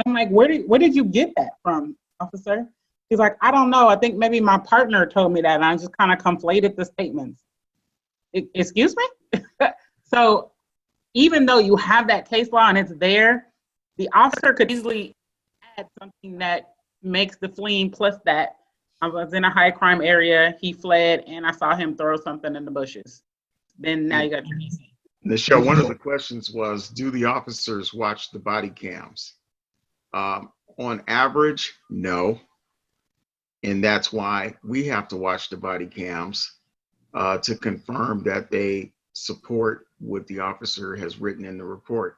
I'm like, where did you get that from, officer? He's like, I don't know. I think maybe my partner told me that, and I just kind of conflated the statements. Excuse me? So even though you have that case law and it's there, the officer could easily add something that makes the fleeing plus that I was in a high crime area, he fled, and I saw him throw something in the bushes. Then now you got your EC. Nichelle, one of the questions was, do the officers watch the body cams? On average, no. And that's why we have to watch the body cams to confirm that they support what the officer has written in the report.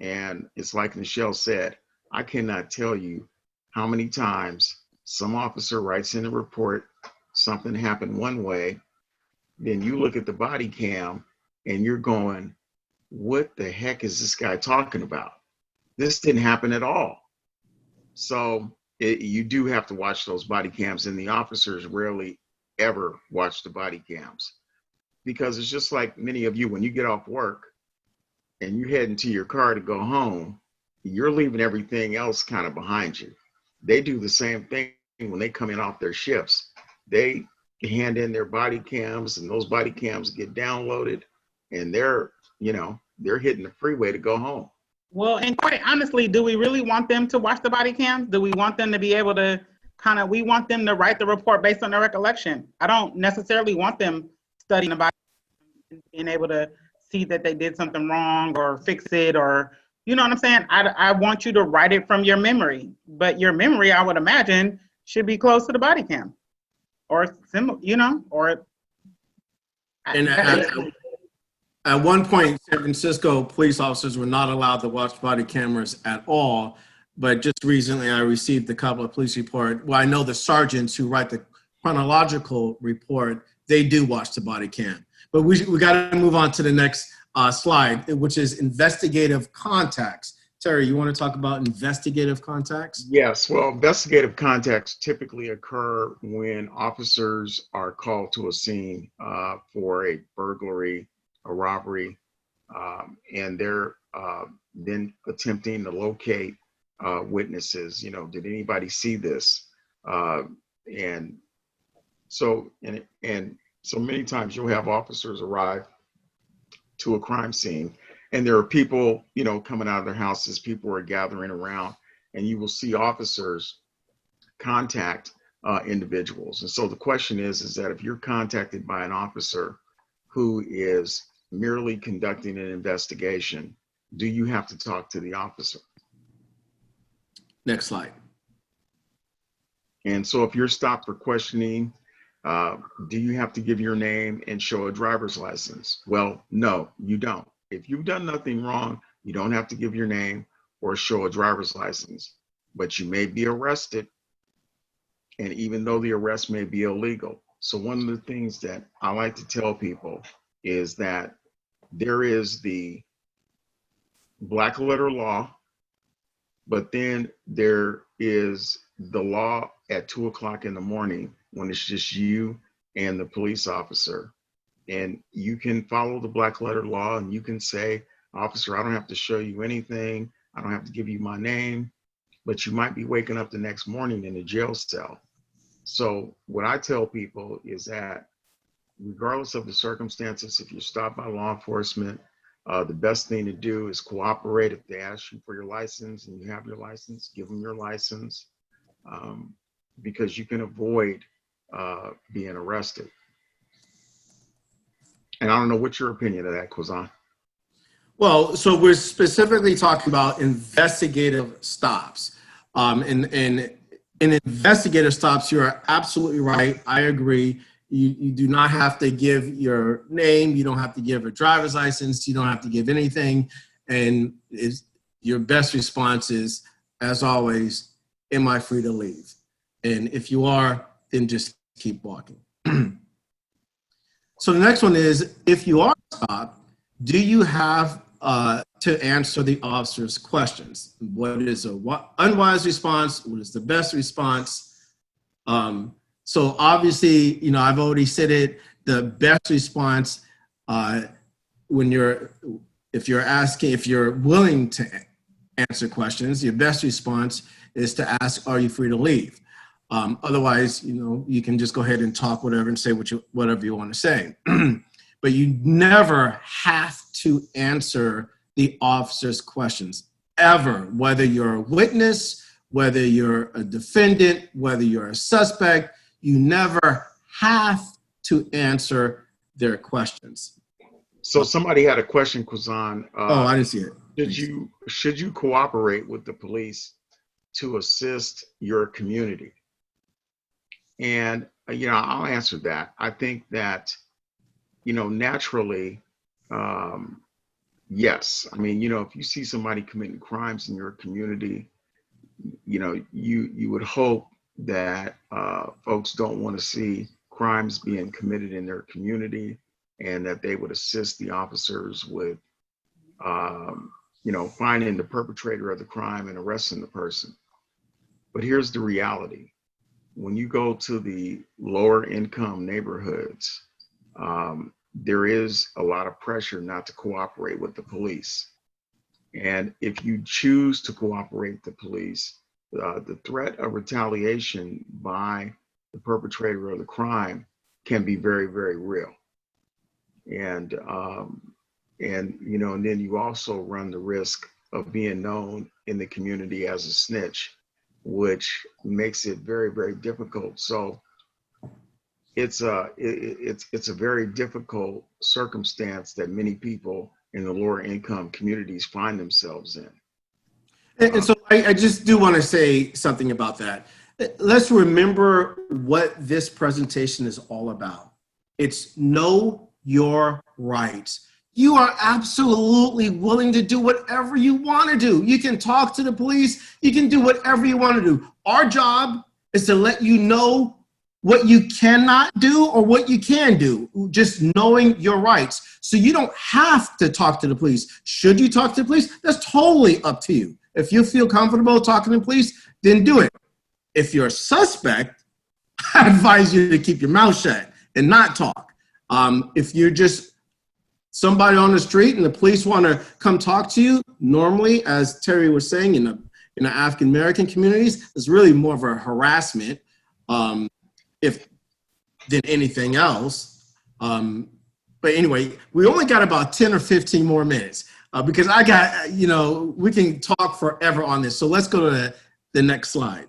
And it's like Nichelle said, I cannot tell you how many times some officer writes in the report something happened one way, then you look at the body cam and you're going, what the heck is this guy talking about? This didn't happen at all. So you do have to watch those body cams, and the officers rarely ever watch the body cams, because it's just like many of you, when you get off work and you head into your car to go home, you're leaving everything else kind of behind you. They do the same thing when they come in off their shifts. They hand in their body cams, and those body cams get downloaded, and they're hitting the freeway to go home. Well, and quite honestly, do we really want them to watch the body cams? Do we want them to be able to we want them to write the report based on their recollection? I don't necessarily want them studying the body and being able to see that they did something wrong or fix it, or, you know what I'm saying? I want you to write it from your memory, but your memory, I would imagine, should be close to the body cam or similar, or. At one point, San Francisco police officers were not allowed to watch body cameras at all. But just recently, I received a couple of police reports. Well, I know the sergeants who write the chronological report, they do watch the body cam. But we got to move on to the next slide, which is investigative contacts. Terry, you want to talk about investigative contacts? Yes, well, investigative contacts typically occur when officers are called to a scene for a burglary, a robbery, and they're then attempting to locate witnesses. Did anybody see this? And so many times you'll have officers arrive to a crime scene, and there are people, coming out of their houses. People are gathering around, and you will see officers contact individuals. And so the question is that if you're contacted by an officer who is merely conducting an investigation, do you have to talk to the officer? Next slide. And so if you're stopped for questioning, do you have to give your name and show a driver's license? Well, no, you don't. If you've done nothing wrong, you don't have to give your name or show a driver's license, but you may be arrested. And even though the arrest may be illegal. So one of the things that I like to tell people is that there is the black letter law, but then there is the law at 2 o'clock in the morning when it's just you and the police officer. And you can follow the black letter law and you can say, officer, I don't have to show you anything. I don't have to give you my name. but you might be waking up the next morning in a jail cell. So what I tell people is that regardless of the circumstances, if you're stopped by law enforcement, the best thing to do is cooperate. If they ask you for your license and you have your license, give them your license, because you can avoid being arrested. And I don't know what's your opinion of that, Quizan. Well, so we're specifically talking about investigative stops. In investigative stops, you are absolutely right. I agree. You do not have to give your name. You don't have to give a driver's license. You don't have to give anything. And your best response is, as always, am I free to leave? And if you are, then just keep walking. So the next one is, if you are stopped, do you have to answer the officer's questions? What is an unwise response? What is the best response? So obviously, you know, I've already said it, the best response if you're willing to answer questions, your best response is to ask, are you free to leave? Otherwise, you know, you can just go ahead and talk whatever and say whatever you want to say. But you never have to answer the officer's questions, ever, whether you're a witness, whether you're a defendant, whether you're a suspect, you never have to answer their questions. So somebody had a question, Quizan. Oh, I didn't see it. Should you cooperate with the police to assist your community? And, you know, I'll answer that. I think that, you know, naturally, yes. I mean, you know, if you see somebody committing crimes in your community, you know, you would hope that folks don't want to see crimes being committed in their community, and that they would assist the officers with, you know, finding the perpetrator of the crime and arresting the person. But here's the reality. When you go to the lower income neighborhoods, there is a lot of pressure not to cooperate with the police. And if you choose to cooperate with the police, the threat of retaliation by the perpetrator of the crime can be very, very real. And you know, and then you also run the risk of being known in the community as a snitch, which makes it very, very difficult. So it's a very difficult circumstance that many people in the lower income communities find themselves in. And so I just do want to say something about that. Let's remember what this presentation is all about. It's know your rights. You are absolutely willing to do whatever you want to do. You can talk to the police. You can do whatever you want to do. Our job is to let you know what you cannot do or what you can do, just knowing your rights. So you don't have to talk to the police. Should you talk to the police? That's totally up to you. If you feel comfortable talking to the police, then do it. If you're a suspect, I advise you to keep your mouth shut and not talk. If you're just somebody on the street and the police want to come talk to you, normally, as Terry was saying, in the African American communities, it's really more of a harassment than anything else. But anyway, we only got about 10 or 15 more minutes because I got, you know, we can talk forever on this. So let's go to the next slide.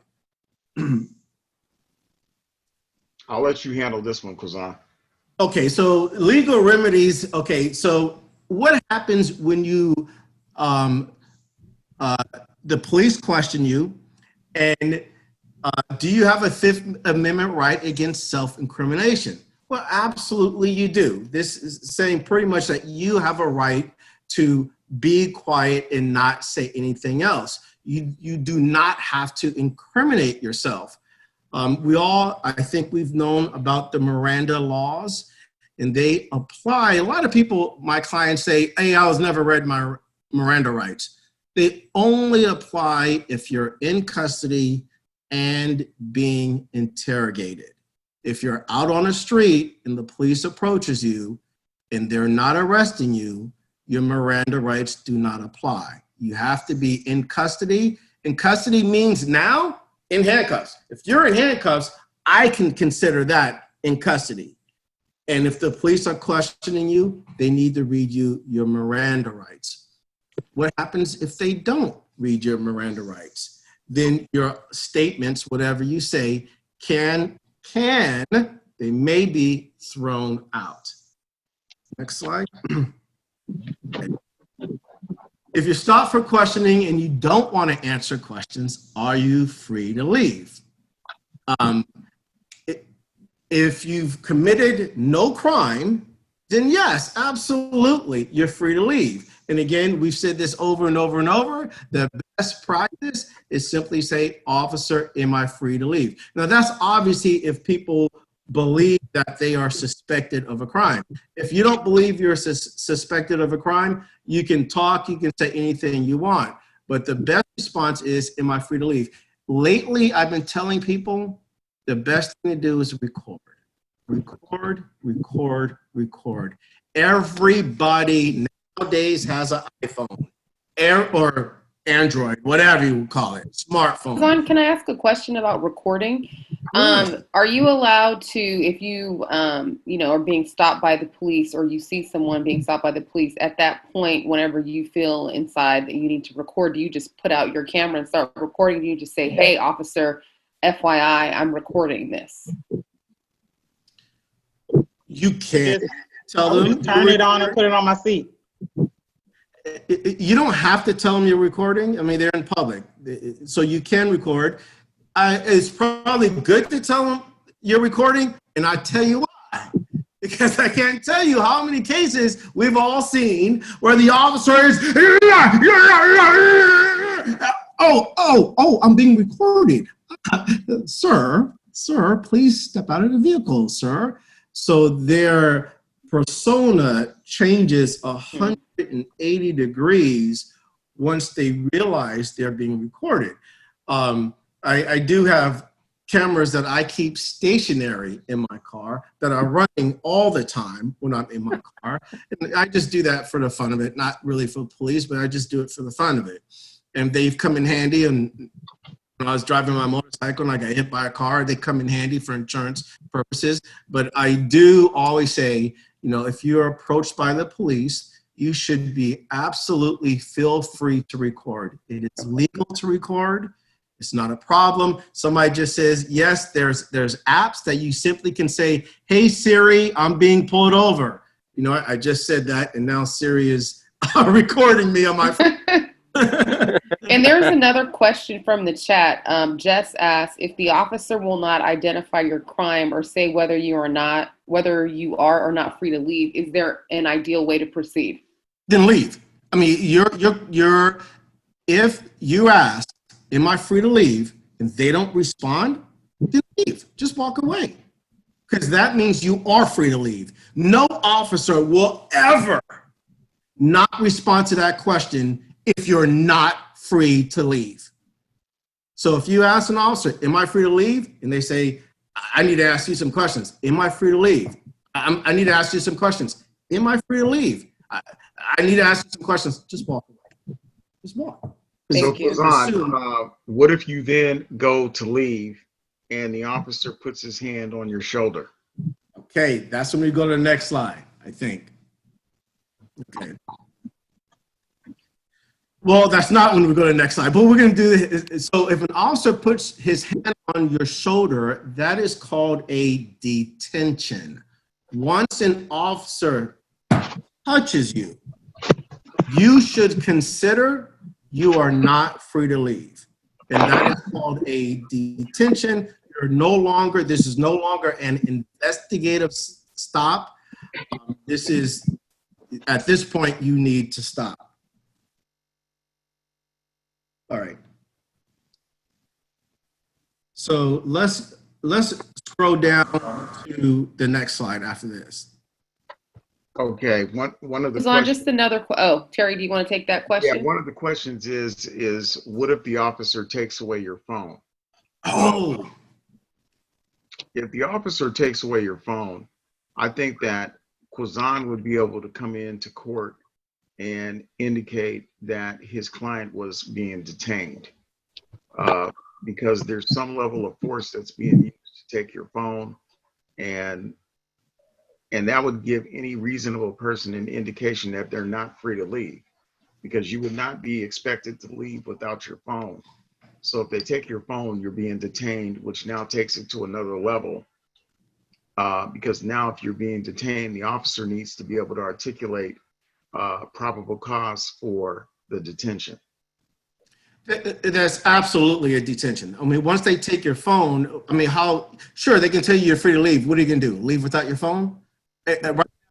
I'll let you handle this one, Quizan. Okay, so legal remedies. Okay, so what happens when you, the police question you, and do you have a Fifth Amendment right against self-incrimination? Well, absolutely you do. This is saying pretty much that you have a right to be quiet and not say anything else. You do not have to incriminate yourself. I think we've known about the Miranda Laws, and they apply. A lot of people, my clients say, hey, I was never read my Miranda rights. They only apply if you're in custody and being interrogated. If you're out on the street and the police approaches you and they're not arresting you, your Miranda rights do not apply. You have to be in custody In custody means now in handcuffs. If you're in handcuffs, I can consider that in custody. And if the police are questioning you, they need to read you your Miranda rights. What happens if they don't read your Miranda rights? Then your statements, whatever you say, they may be thrown out. Next slide. If you're stopped for questioning and you don't want to answer questions, are you free to leave? If you've committed no crime, then yes, absolutely, you're free to leave. And again, we've said this over and over and over. The best practice is simply say, officer, am I free to leave? Now that's obviously if people believe that they are suspected of a crime. If you don't believe you're suspected of a crime, you can talk, you can say anything you want. But the best response is, am I free to leave? Lately, I've been telling people the best thing to do is record. Record, record, record. Everybody nowadays has an iPhone or Android, whatever you call it, smartphone. Kwazan, can I ask a question about recording? Are you allowed to, if you, are being stopped by the police, or you see someone being stopped by the police, at that point, whenever you feel inside that you need to record, do you just put out your camera and start recording? Do you just say, hey, officer, FYI, I'm recording this? You can't tell them. Turn it on and put it on my seat. You don't have to tell them you're recording. I mean, they're in public, so you can record. It's probably good to tell them you're recording, and I tell you why. Because I can't tell you how many cases we've all seen where the officer is, oh, I'm being recorded. Sir, please step out of the vehicle, sir. So their persona changes 180 degrees once they realize they're being recorded. I do have cameras that I keep stationary in my car that are running all the time when I'm in my car. And I just do that for the fun of it, not really for police, but I just do it for the fun of it. And they've come in handy. And when I was driving my motorcycle and I got hit by a car, they come in handy for insurance purposes. But I do always say, if you're approached by the police, you should be absolutely feel free to record. It is legal to record. It's not a problem. Somebody just says, yes, there's apps that you simply can say, hey, Siri, I'm being pulled over. I just said that, and now Siri is recording me on my phone. And there's another question from the chat. Jess asked, if the officer will not identify your crime or say whether you are or not free to leave, is there an ideal way to proceed? Then leave. I mean, if you ask, am I free to leave, and they don't respond, then leave. Just walk away. Because that means you are free to leave. No officer will ever not respond to that question if you're not free to leave. So if you ask an officer, am I free to leave? And they say, I need to ask you some questions. Am I free to leave? I need to ask you some questions. Am I free to leave? I need to ask you some questions. Just walk away. Just walk. So, Kwazan, what if you then go to leave and the officer puts his hand on your shoulder? Okay, that's when we go to the next slide, I think. Okay. Well, that's not when we go to the next slide, but we're going to do this. So if an officer puts his hand on your shoulder, that is called a detention. Once an officer touches you, you should consider you are not free to leave. And that is called a detention. This is no longer an investigative stop. At this point, you need to stop. All right. So let's scroll down to the next slide after this. Okay, one of the questions. Just another. Oh, Terry, do you want to take that question? Yeah, one of the questions is what if the officer takes away your phone? Oh. If the officer takes away your phone, I think that Kwazan would be able to come into court and indicate that his client was being detained. because there's some level of force that's being used to take your phone, and that would give any reasonable person an indication that they're not free to leave, because you would not be expected to leave without your phone. So if they take your phone, you're being detained, which now takes it to another level. Because now if you're being detained, the officer needs to be able to articulate probable cause for the detention. That's absolutely a detention. I mean, once they take your phone, I mean, sure, they can tell you you're free to leave. What are you going to do? Leave without your phone? Right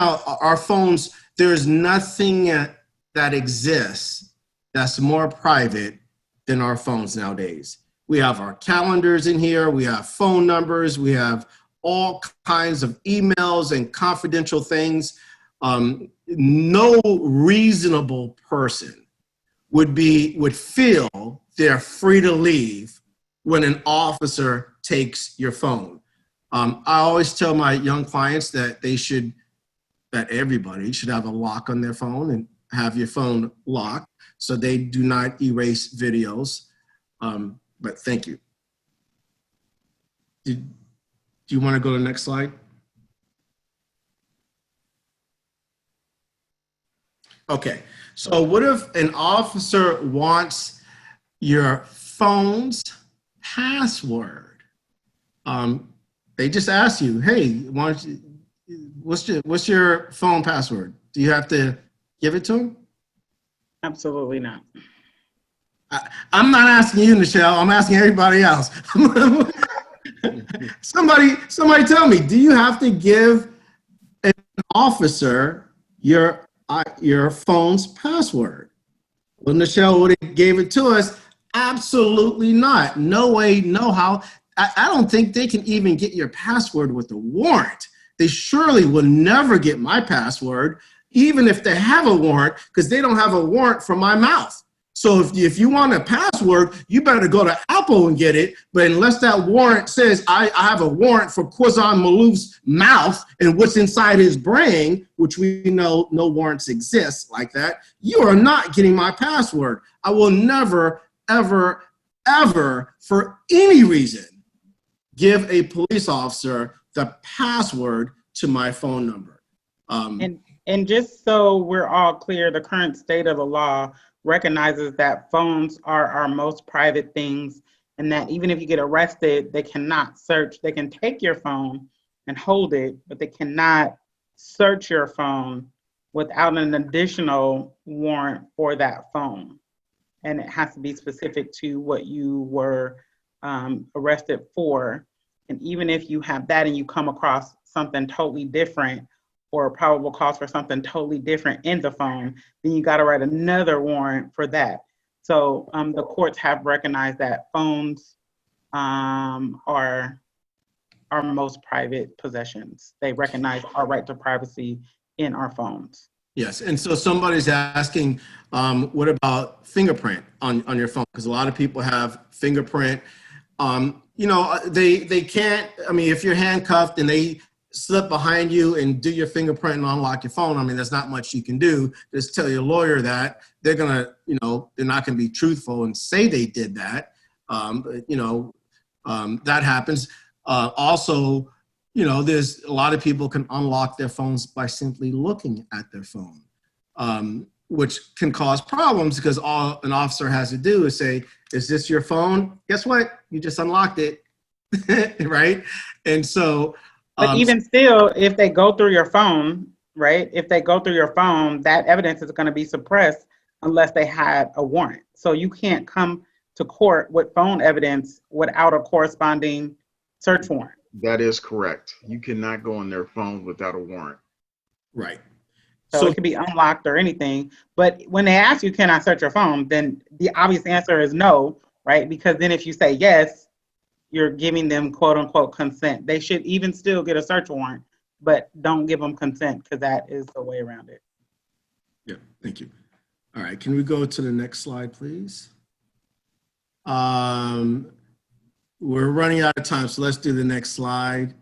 now, our phones, there's nothing that exists that's more private than our phones nowadays. We have our calendars in here. We have phone numbers. We have all kinds of emails and confidential things. No reasonable person would feel they're free to leave when an officer takes your phone. I always tell my young clients that everybody should have a lock on their phone and have your phone locked so they do not erase videos. But thank you. Do you want to go to the next slide? Okay, so what if an officer wants your phone's password? They just ask you, hey, what's your phone password? Do you have to give it to them? Absolutely not. I'm not asking you, Nichelle. I'm asking everybody else. Somebody tell me, do you have to give an officer your phone's password? Well, Nichelle would have gave it to us. Absolutely not. No way, no how. I don't think they can even get your password with a warrant. They surely will never get my password, even if they have a warrant, because they don't have a warrant for my mouth. So if you want a password, you better go to Apple and get it. But unless that warrant says I have a warrant for Quazon Malouf's mouth and what's inside his brain, which we know no warrants exist like that, you are not getting my password. I will never, ever, ever, for any reason, give a police officer the password to my phone number. And just so we're all clear, the current state of the law recognizes that phones are our most private things, and that even if you get arrested, they cannot search. They can take your phone and hold it, but they cannot search your phone without an additional warrant for that phone. And it has to be specific to what you were arrested for. And even if you have that and you come across something totally different, or a probable cause for something totally different in the phone, then you got to write another warrant for that. So the courts have recognized that phones are our most private possessions. They recognize our right to privacy in our phones. Yes, and so somebody's asking, what about fingerprint on your phone? Because a lot of people have fingerprint. You know, they can't, I mean, if you're handcuffed and they slip behind you and do your fingerprint and unlock your phone, I mean, there's not much you can do. Just tell your lawyer that they're gonna, you know, they're not gonna be truthful and say they did that. But, you know, that happens. Also, you know, there's a lot of people can unlock their phones by simply looking at their phone, which can cause problems because all an officer has to do is say, is this your phone? Guess what? You just unlocked it, right? And so, but even still, if they go through your phone, right? If they go through your phone, that evidence is going to be suppressed unless they had a warrant. So you can't come to court with phone evidence without a corresponding search warrant. That is correct. You cannot go on their phone without a warrant. Right. So it could be unlocked or anything. But when they ask you, can I search your phone? Then the obvious answer is no, right? Because then if you say yes, you're giving them quote unquote consent. They should even still get a search warrant, but don't give them consent because that is the way around it. Yeah, thank you. All right, can we go to the next slide, please? We're running out of time, so let's do the next slide.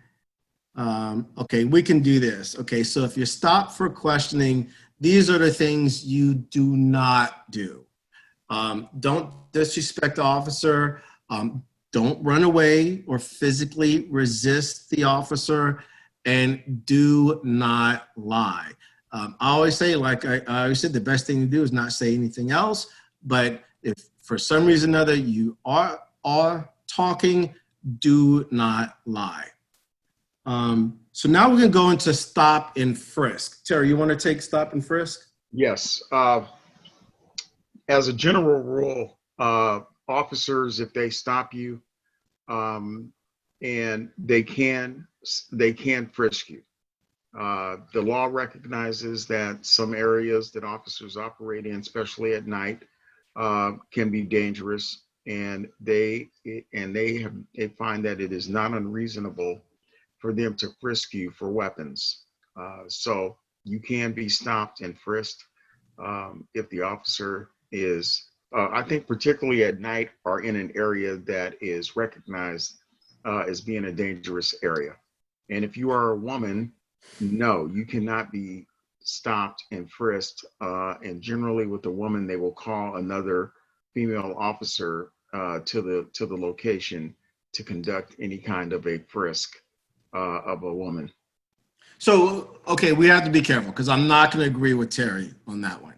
Okay, we can do this. Okay, so if you're stopped for questioning, these are the things you do not do. Don't disrespect the officer. Don't run away or physically resist the officer, and do not lie. I always say, like I always said, the best thing to do is not say anything else. But if for some reason or another you are talking, do not lie. So now we're going to go into stop and frisk. Terry, you want to take stop and frisk? Yes. As a general rule, officers, if they stop you, and they can frisk you. The law recognizes that some areas that officers operate in, especially at night, can be dangerous, and they find that it is not unreasonable for them to frisk you for weapons. So you can be stopped and frisked if the officer is, I think particularly at night, or in an area that is recognized as being a dangerous area. And if you are a woman, no, you cannot be stopped and frisked. And generally with a woman, they will call another female officer to the location to conduct any kind of a frisk of a woman. So, okay, we have to be careful because I'm not going to agree with Terry on that one.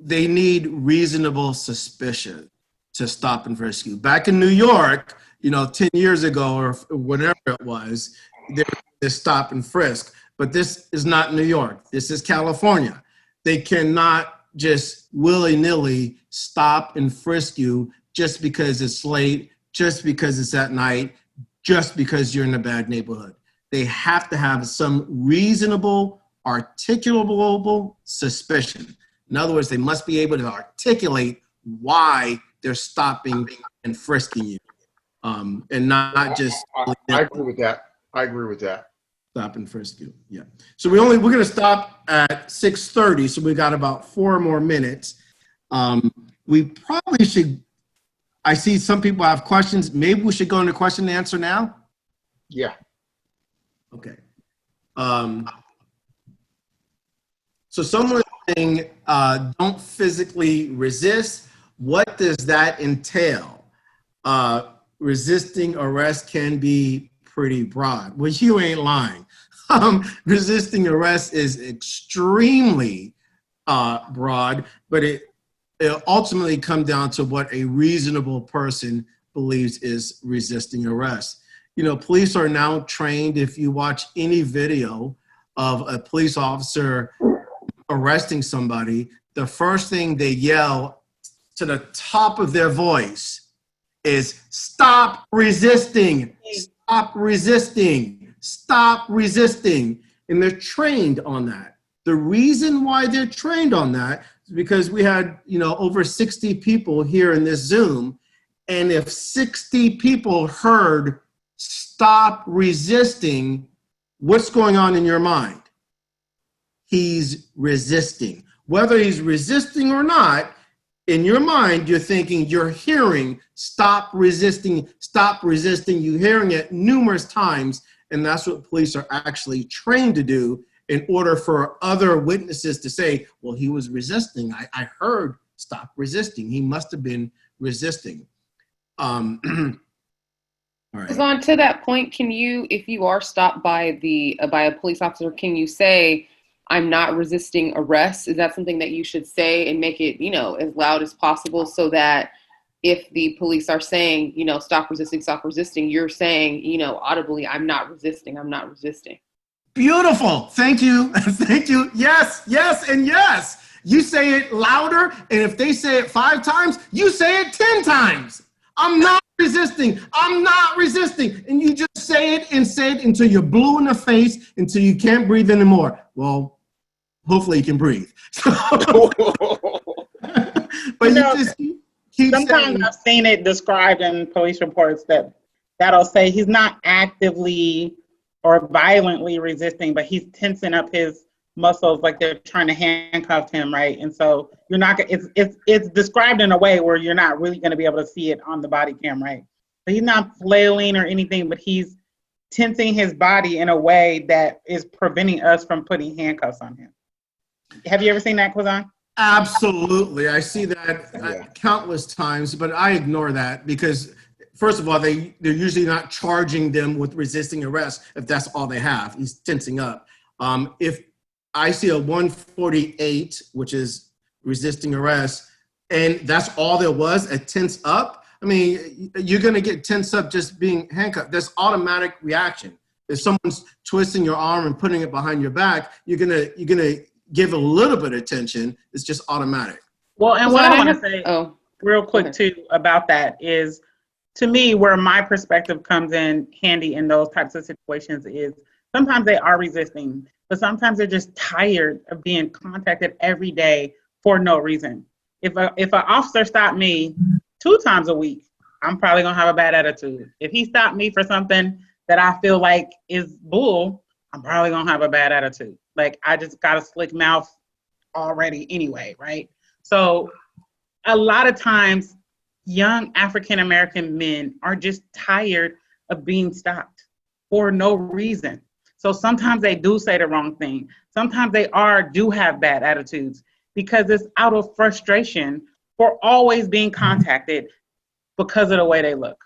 They need reasonable suspicion to stop and frisk you. Back in New York, 10 years ago or whatever it was, there was this stop and frisk. But this is not New York. This is California. They cannot just willy-nilly stop and frisk you just because it's late, just because it's at night, just because you're in a bad neighborhood. They have to have some reasonable, articulable suspicion. In other words, they must be able to articulate why they're stopping and frisking you, and not just. I agree with that. I agree with that. Stop and frisk you. Yeah. So we're going to stop at 6:30. So we got about 4 more minutes. We probably should. I see some people have questions. Maybe we should go into question and answer now. Yeah. Okay. So someone saying, don't physically resist. What does that entail? Resisting arrest can be pretty broad. Well, you ain't lying. Resisting arrest is extremely broad, but it ultimately comes down to what a reasonable person believes is resisting arrest. Police are now trained. If you watch any video of a police officer arresting somebody, the first thing they yell to the top of their voice is, "Stop resisting, stop resisting, stop resisting." And they're trained on that. The reason why they're trained on that is because we had, over 60 people here in this Zoom. And if 60 people heard "stop resisting," what's going on in your mind? He's resisting. Whether he's resisting or not, in your mind, you're thinking, you're hearing "stop resisting, stop resisting." You're hearing it numerous times, and that's what police are actually trained to do in order for other witnesses to say, well, he was resisting. I heard "stop resisting." He must have been resisting. All right. So on to that point, can you, if you are stopped by a police officer, can you say, "I'm not resisting arrest"? Is that something that you should say and make it, as loud as possible, so that if the police are saying, "stop resisting," you're saying, audibly, "I'm not resisting, I'm not resisting"? Beautiful. Thank you. Thank you. Yes, yes, and yes. You say it louder, and if they say it 5 times, you say it 10 times. "I'm not resisting. I'm not resisting." And you just say it and say it until you're blue in the face, until you can't breathe anymore. Well, hopefully you can breathe. But you just keep sometimes saying. I've seen it described in police reports that'll say he's not actively or violently resisting, but he's tensing up his muscles like they're trying to handcuff him, right? And so you're not. It's described in a way where you're not really going to be able to see it on the body cam, right? So he's not flailing or anything, but he's tensing his body in a way that is preventing us from putting handcuffs on him. Have you ever seen that, Quizon? Absolutely. I see that countless times, but I ignore that because, first of all, they're usually not charging them with resisting arrest if that's all they have. He's tensing up. If I see a 148, which is resisting arrest, and that's all there was, a tense up, I mean, you're going to get tense up just being handcuffed. There's automatic reaction. If someone's twisting your arm and putting it behind your back, you're gonna give a little bit of tension. It's just automatic. Well, and what I want to say real quick too about that is, to me, where my perspective comes in handy in those types of situations is sometimes they are resisting, but sometimes they're just tired of being contacted every day for no reason. If an officer stopped me 2 times a week, I'm probably gonna have a bad attitude. If he stopped me for something that I feel like is bull, I'm probably gonna have a bad attitude. Like, I just got a slick mouth already anyway, right? So a lot of times young African-American men are just tired of being stopped for no reason. So sometimes they do say the wrong thing. Sometimes they do have bad attitudes because it's out of frustration for always being contacted because of the way they look.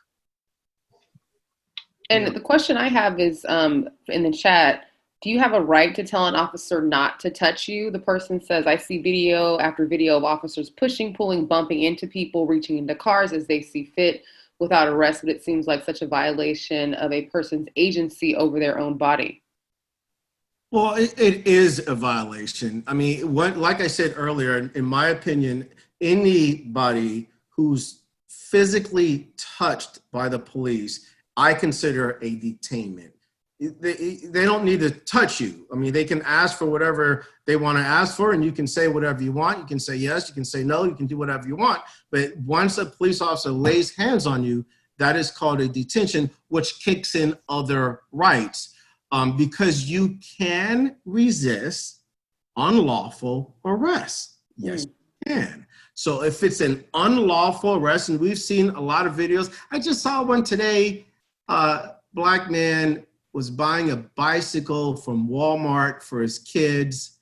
And the question I have is in the chat, do you have a right to tell an officer not to touch you? The person says, I see video after video of officers pushing, pulling, bumping into people, reaching into cars as they see fit without arrest, but it seems like such a violation of a person's agency over their own body. Well, it is a violation. I mean, like I said earlier, in my opinion, anybody who's physically touched by the police, I consider a detainment. They don't need to touch you. I mean, they can ask for whatever they want to ask for, and you can say whatever you want. You can say yes, you can say no, you can do whatever you want. But once a police officer lays hands on you, that is called a detention, which kicks in other rights, because you can resist unlawful arrest. Yes, you can. So if it's an unlawful arrest, and we've seen a lot of videos. I just saw one today, black man was buying a bicycle from Walmart for his kids,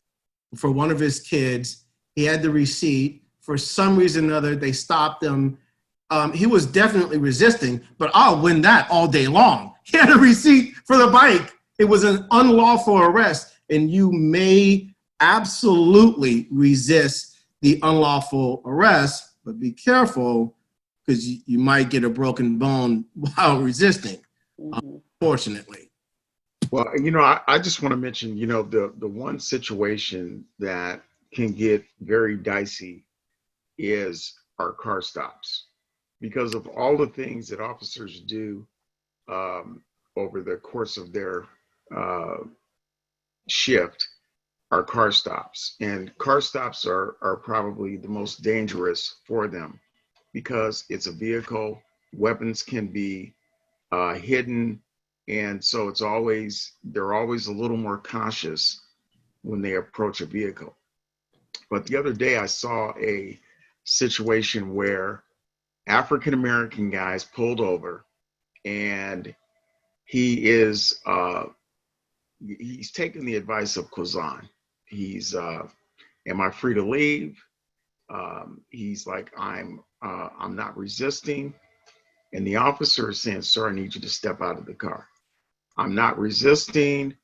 for one of his kids. He had the receipt. For some reason or another, they stopped him. He was definitely resisting, but I'll win that all day long. He had a receipt for the bike. It was an unlawful arrest, and you may absolutely resist the unlawful arrest, but be careful because you might get a broken bone while resisting, unfortunately. Well, I just want to mention, the one situation that can get very dicey is our car stops, because of all the things that officers do over the course of their shift, are car stops. And car stops are probably the most dangerous for them because it's a vehicle, weapons can be hidden. And so they're always a little more cautious when they approach a vehicle. But the other day I saw a situation where African-American guys pulled over, and he's taking the advice of Quazan. He's, am I free to leave? He's like, I'm not resisting. And the officer is saying, sir, I need you to step out of the car. I'm not resisting.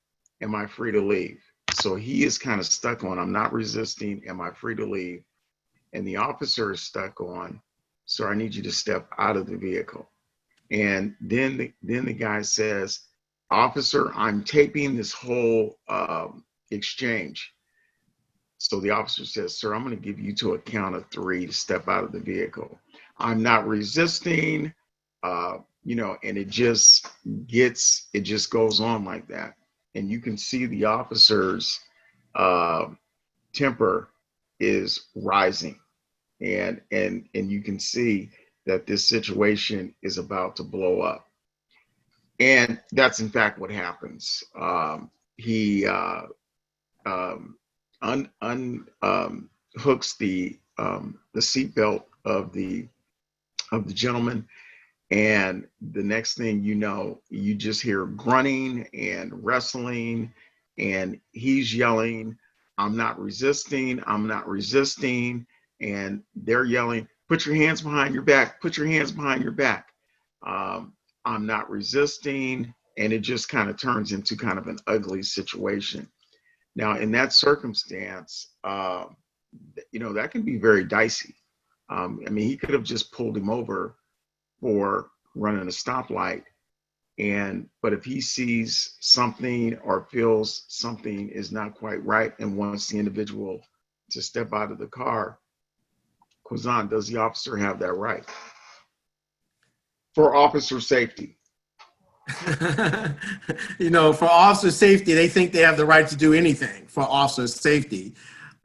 Am I free to leave? So he is kind of stuck on, I'm not resisting. Am I free to leave? And the officer is stuck on, sir, I need you to step out of the vehicle. And then the guy says, officer, I'm taping this whole exchange. So the officer says, sir, I'm going to give you to a count of 3 to step out of the vehicle. I'm not resisting. And it just goes on like that. And you can see the officer's temper is rising. And you can see that this situation is about to blow up. And that's in fact what happens. He hooks the seatbelt of the gentleman, and the next thing you know, you just hear grunting and wrestling, and he's yelling, I'm not resisting, and they're yelling, put your hands behind your back, put your hands behind your back. I'm not resisting, and it just kind of turns into kind of an ugly situation. Now, in that circumstance, that can be very dicey. I mean, he could have just pulled him over for running a stoplight, but if he sees something or feels something is not quite right and wants the individual to step out of the car, Quizan, does the officer have that right? For officer safety. For officer safety, they think they have the right to do anything for officer safety.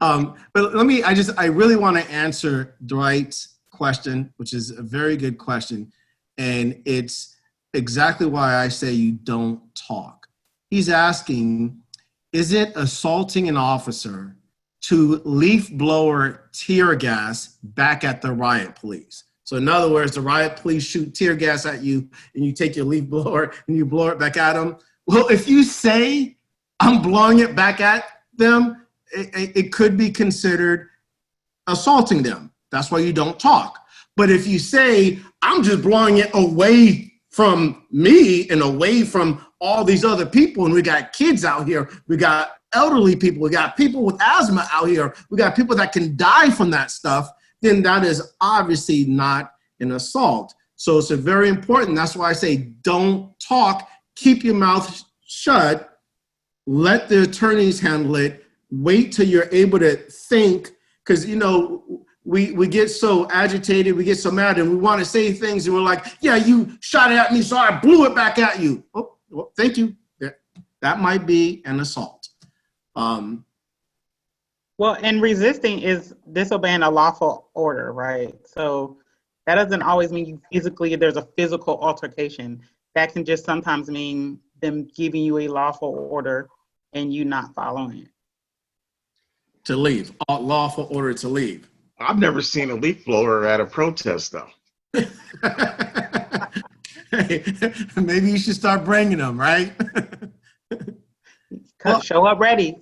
But I really want to answer Dwight's question, which is a very good question. And it's exactly why I say you don't talk. He's asking, is it assaulting an officer to leaf blower tear gas back at the riot police? So in other words, the riot police shoot tear gas at you and you take your leaf blower and you blow it back at them. Well, if you say I'm blowing it back at them, it could be considered assaulting them. That's why you don't talk. But if you say I'm just blowing it away from me and away from all these other people, and we got kids out here, we got elderly people, we got people with asthma out here, we got people that can die from that stuff, then that is obviously not an assault. So it's very important. That's why I say don't talk, keep your mouth shut, let the attorneys handle it, wait till you're able to think, because we get so agitated, we get so mad, and we want to say things, and we're like, yeah, you shot it at me, so I blew it back at you. Oh, well, thank you. That might be an assault. Well, and resisting is disobeying a lawful order, right? So that doesn't always mean there's a physical altercation. That can just sometimes mean them giving you a lawful order and you not following it. To leave, a lawful order to leave. I've never seen a leaf blower at a protest, though. Hey, maybe you should start bringing them, right? Show up ready.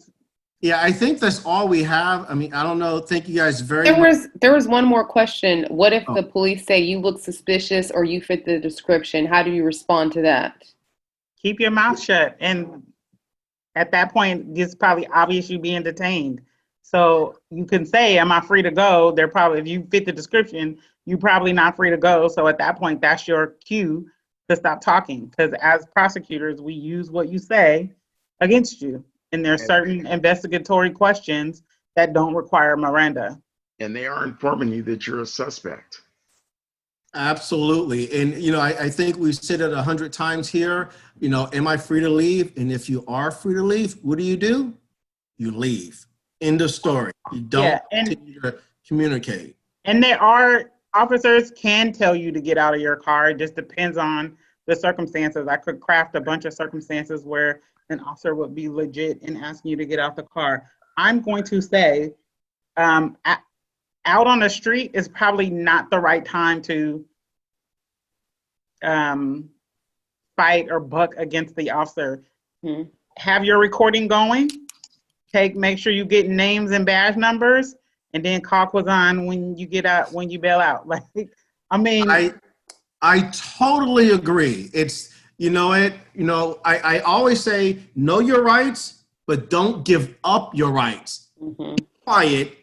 Yeah, I think that's all we have. I mean, I don't know. Thank you guys very much. There was one more question. What if the police say you look suspicious or you fit the description? How do you respond to that? Keep your mouth shut. And at that point, it's probably obvious you're being detained. So you can say, am I free to go? If you fit the description, you're probably not free to go. So at that point, that's your cue to stop talking. Because as prosecutors, we use what you say against you. And there's certain investigatory questions that don't require Miranda. And they are informing you that you're a suspect. Absolutely. And, I think we've said it 100 times here, am I free to leave? And if you are free to leave, what do? You leave. End of story. You don't continue to communicate. And there are officers can tell you to get out of your car. It just depends on the circumstances. I could craft a bunch of circumstances where an officer would be legit in asking you to get out the car. I'm going to say out on the street is probably not the right time to fight or buck against the officer. Mm-hmm. Have your recording going. Make sure you get names and badge numbers, and then call Quizan when you get out, when you bail out. I totally agree. It's, I always say, know your rights, but don't give up your rights. Mm-hmm. Quiet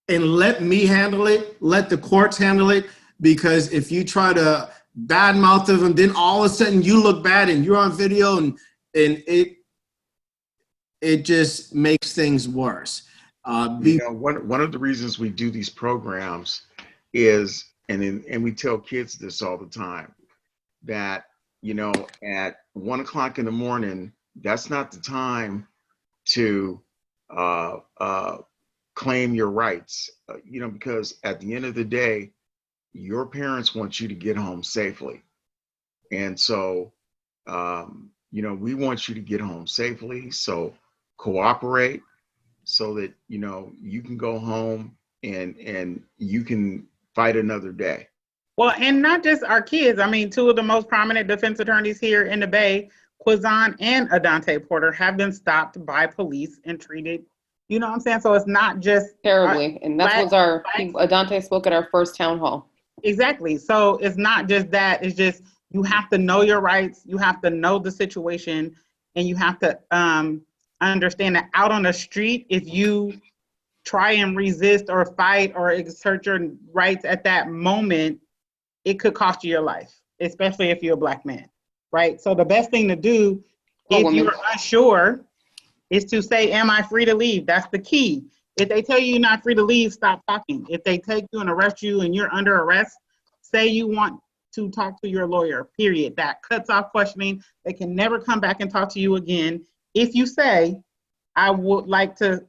and let me handle it. Let the courts handle it. Because if you try to badmouth them, then all of a sudden you look bad and you're on video, and it just makes things worse. One of the reasons we do these programs is, and we tell kids this all the time, that at 1 o'clock in the morning, that's not the time to claim your rights, because at the end of the day, your parents want you to get home safely. And so, we want you to get home safely. So cooperate so that, you can go home and you can fight another day. Well, and not just our kids. I mean, two of the most prominent defense attorneys here in the Bay, Quizan and Adante Porter, have been stopped by police and treated You know what I'm saying? So it's not just terribly, and that's what Adante spoke at our first town hall. Exactly. So it's not just that. It's just you have to know your rights. You have to know the situation, and you have to understand that out on the street, if you try and resist or fight or assert your rights at that moment, it could cost you your life, especially if you're a Black man, right? So the best thing to do if you're unsure is to say, am I free to leave? That's the key. If they tell you you're not free to leave, stop talking. If they take you and arrest you and you're under arrest, say you want to talk to your lawyer, period. That cuts off questioning. They can never come back and talk to you again. If you say, I would like to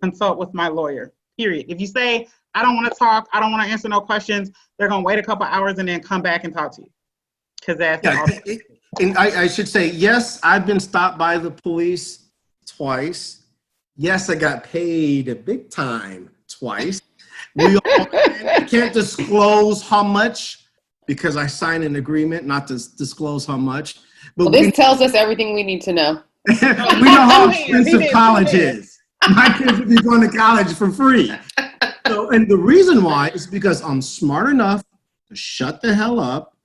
consult with my lawyer, period. If you say, I don't want to talk, I don't want to answer no questions, they're going to wait a couple hours and then come back and talk to you. Because that's and I should say, yes, I've been stopped by the police twice. Yes, I got paid a big time twice. I can't disclose how much because I signed an agreement not to disclose how much. But this tells us everything we need to know. We know how expensive college is. My kids would be going to college for free. So, and the reason why is because I'm smart enough to shut the hell up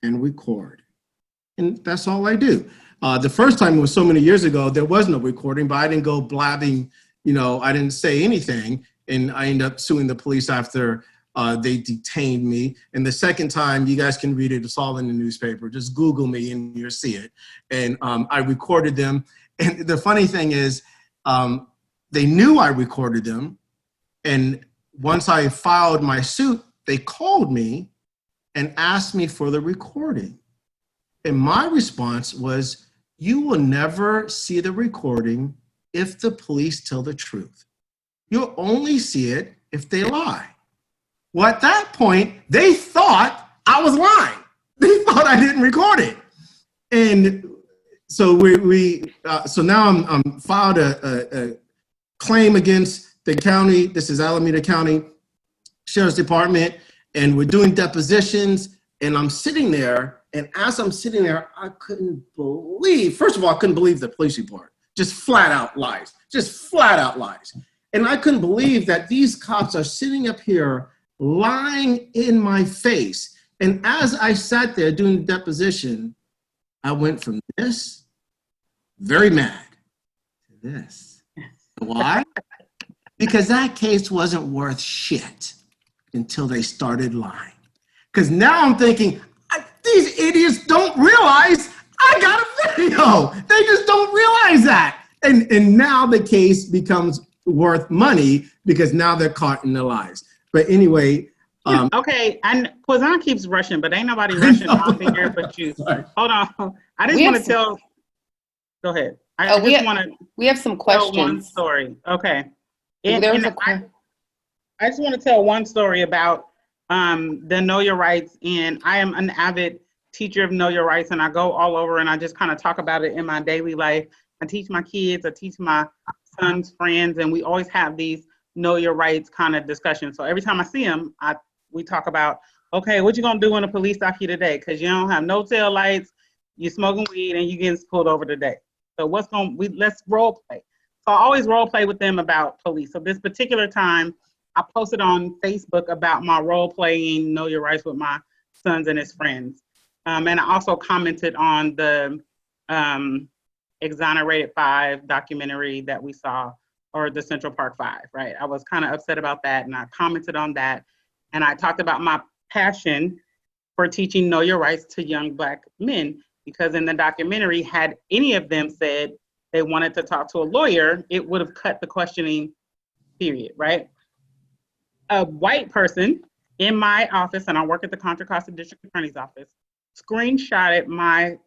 and record. And that's all I do. The first time was so many years ago, there was no recording, but I didn't go blabbing, I didn't say anything. And I ended up suing the police after they detained me. And the second time, you guys can read it, it's all in the newspaper. Just Google me and you'll see it. And I recorded them. And the funny thing is, they knew I recorded them. And once I filed my suit, they called me and asked me for the recording. And my response was, you will never see the recording if the police tell the truth. You'll only see it if they lie. Well, at that point, they thought I was lying. They thought I didn't record it. And so so now I'm filed a claim against the county. This is Alameda County Sheriff's Department. And we're doing depositions. And I'm sitting there. And as I'm sitting there, I couldn't believe, first of all, I couldn't believe the police report. Just flat out lies. Just flat out lies. And I couldn't believe that these cops are sitting up here lying in my face. And as I sat there doing the deposition, I went from this, very mad, to this. Why? Because that case wasn't worth shit until they started lying. Because now I'm thinking, these idiots don't realize I got a video. They just don't realize that. And now the case becomes worth money because now they're caught in the lies. But anyway. Okay, and Quazan keeps rushing, but ain't nobody rushing out here but you. Sorry. Hold on. I just want to tell. Go ahead. We have some questions. One story. Okay. I just want to tell one story about the Know Your Rights. And I am an avid teacher of Know Your Rights, and I go all over and I just kind of talk about it in my daily life. I teach my kids, I teach my son's friends, and we always have these Know Your Rights kind of discussions. So every time I see them, we talk about, okay, what you gonna do when the police stop you today? Because you don't have no tail lights, you're smoking weed, and you getting pulled over today. So let's role play. So I always role play with them about police. So this particular time, I posted on Facebook about my role playing Know Your Rights with my sons and his friends. And I also commented on the Exonerated 5 documentary that we saw, or the Central Park 5, right? I was kind of upset about that, and I commented on that. And I talked about my passion for teaching Know Your Rights to young Black men, because in the documentary, had any of them said they wanted to talk to a lawyer, it would have cut the questioning period, right? A white person in my office, and I work at the Contra Costa District Attorney's Office, screenshotted my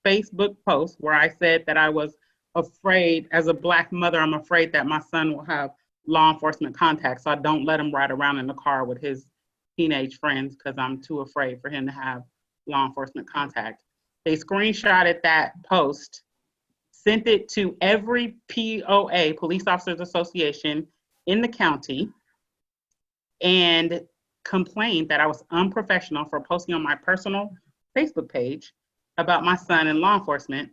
Facebook post where I said that I was afraid, as a Black mother, I'm afraid that my son will have law enforcement contacts, so I don't let him ride around in the car with his teenage friends because I'm too afraid for him to have law enforcement contact. They screenshotted that post, sent it to every POA, Police Officers Association, in the county, and complained that I was unprofessional for posting on my personal Facebook page about my son in law enforcement.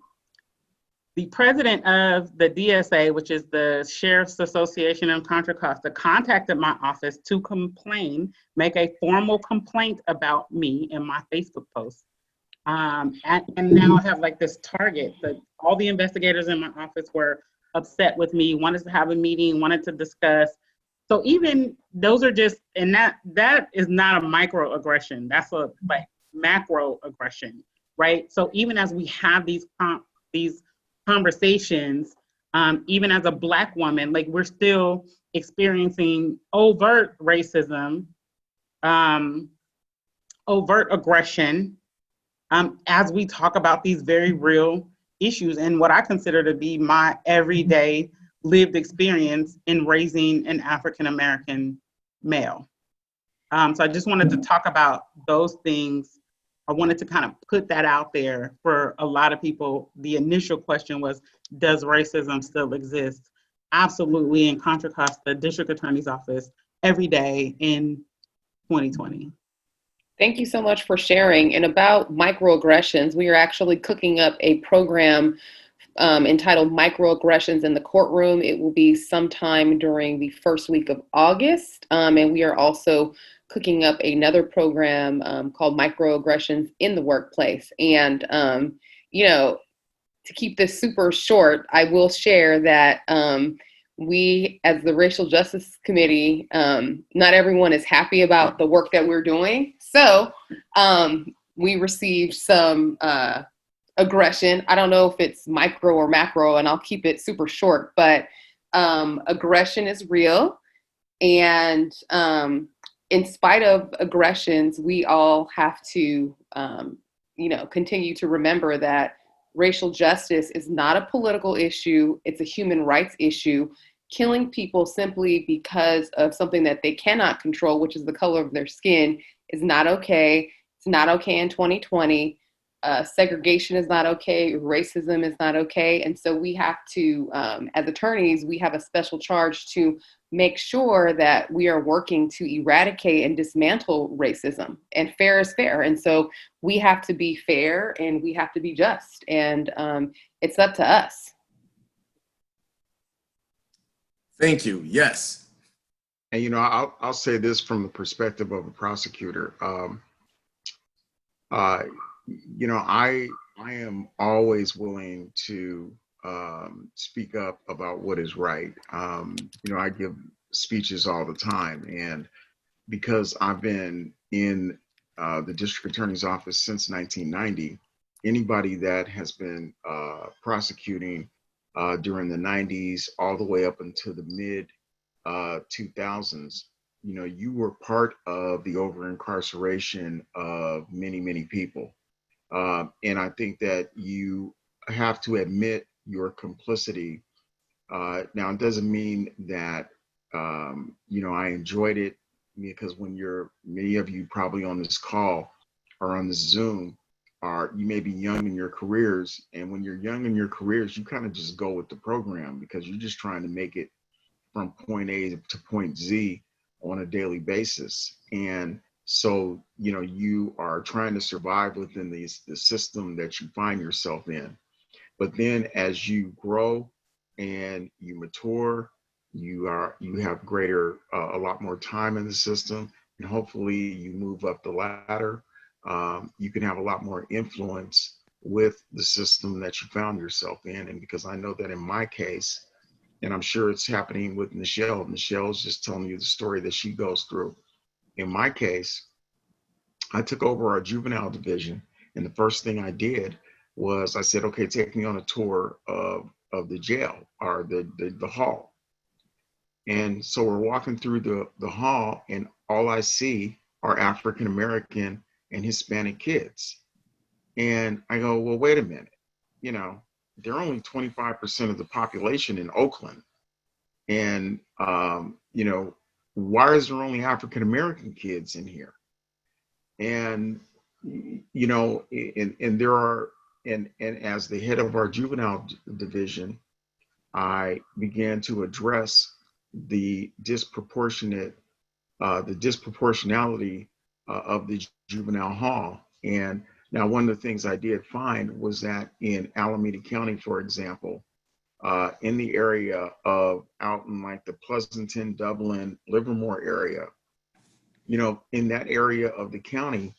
The president of the DSA, which is the Sheriff's Association in Contra Costa, contacted my office to make a formal complaint about me in my Facebook post. And now I have like this target that all the investigators in my office were upset with me, wanted to have a meeting, wanted to discuss. So even those are just, and that is not a microaggression, that's a like macro aggression, right? So even as we have these conversations, even as a Black woman, like we're still experiencing overt racism, overt aggression, as we talk about these very real issues and what I consider to be my everyday lived experience in raising an African-American male. So I just wanted to talk about those things. I wanted to kind of put that out there for a lot of people. The initial question was, does racism still exist? Absolutely, in Contra Costa District Attorney's Office every day in 2020. Thank you so much for sharing. And about microaggressions, we are actually cooking up a program entitled Microaggressions in the Courtroom. It will be sometime during the first week of August. And we are also cooking up another program called Microaggressions in the Workplace. And, to keep this super short, I will share that we, as the Racial Justice Committee, not everyone is happy about the work that we're doing. So we received some aggression. I don't know if it's micro or macro, and I'll keep it super short, but aggression is real. And in spite of aggressions, we all have to, continue to remember that racial justice is not a political issue. It's a human rights issue. Killing people simply because of something that they cannot control, which is the color of their skin, is not okay. It's not okay in 2020. Segregation is not okay. Racism is not okay. And so we have to, as attorneys, we have a special charge to make sure that we are working to eradicate and dismantle racism. And fair is fair. And so we have to be fair and we have to be just. And it's up to us. Thank you. Yes. And, I'll say this from the perspective of a prosecutor. I am always willing to speak up about what is right. I give speeches all the time, and because I've been in the district attorney's office since 1990, anybody that has been prosecuting during the 90s all the way up until the mid 2000s, you were part of the over-incarceration of many, many people. And I think that you have to admit your complicity. Now, it doesn't mean that, I enjoyed it, because many of you probably on this call or on this Zoom, you may be young in your careers. And when you're young in your careers, you kind of just go with the program because you're just trying to make it from point A to point Z on a daily basis. And so, you are trying to survive within the system that you find yourself in. But then as you grow and you mature, you have a lot more time in the system, and hopefully you move up the ladder. You can have a lot more influence with the system that you found yourself in. And because I know that in my case, and I'm sure it's happening with Michelle's just telling you the story that she goes through. In my case, I took over our juvenile division, and the first thing I did was I said, okay, take me on a tour of the jail or the hall. And so we're walking through the hall, and all I see are African-American and Hispanic kids. And I go, well, wait a minute, they're only 25% of the population in Oakland. And, why is there only African-American kids in here? And, and there are, and as the head of our juvenile division, I began to address the disproportionality of the juvenile hall. And Now, one of the things I did find was that in Alameda County, for example, in the area of out in like the Pleasanton, Dublin, Livermore area, you know, in that area of the county,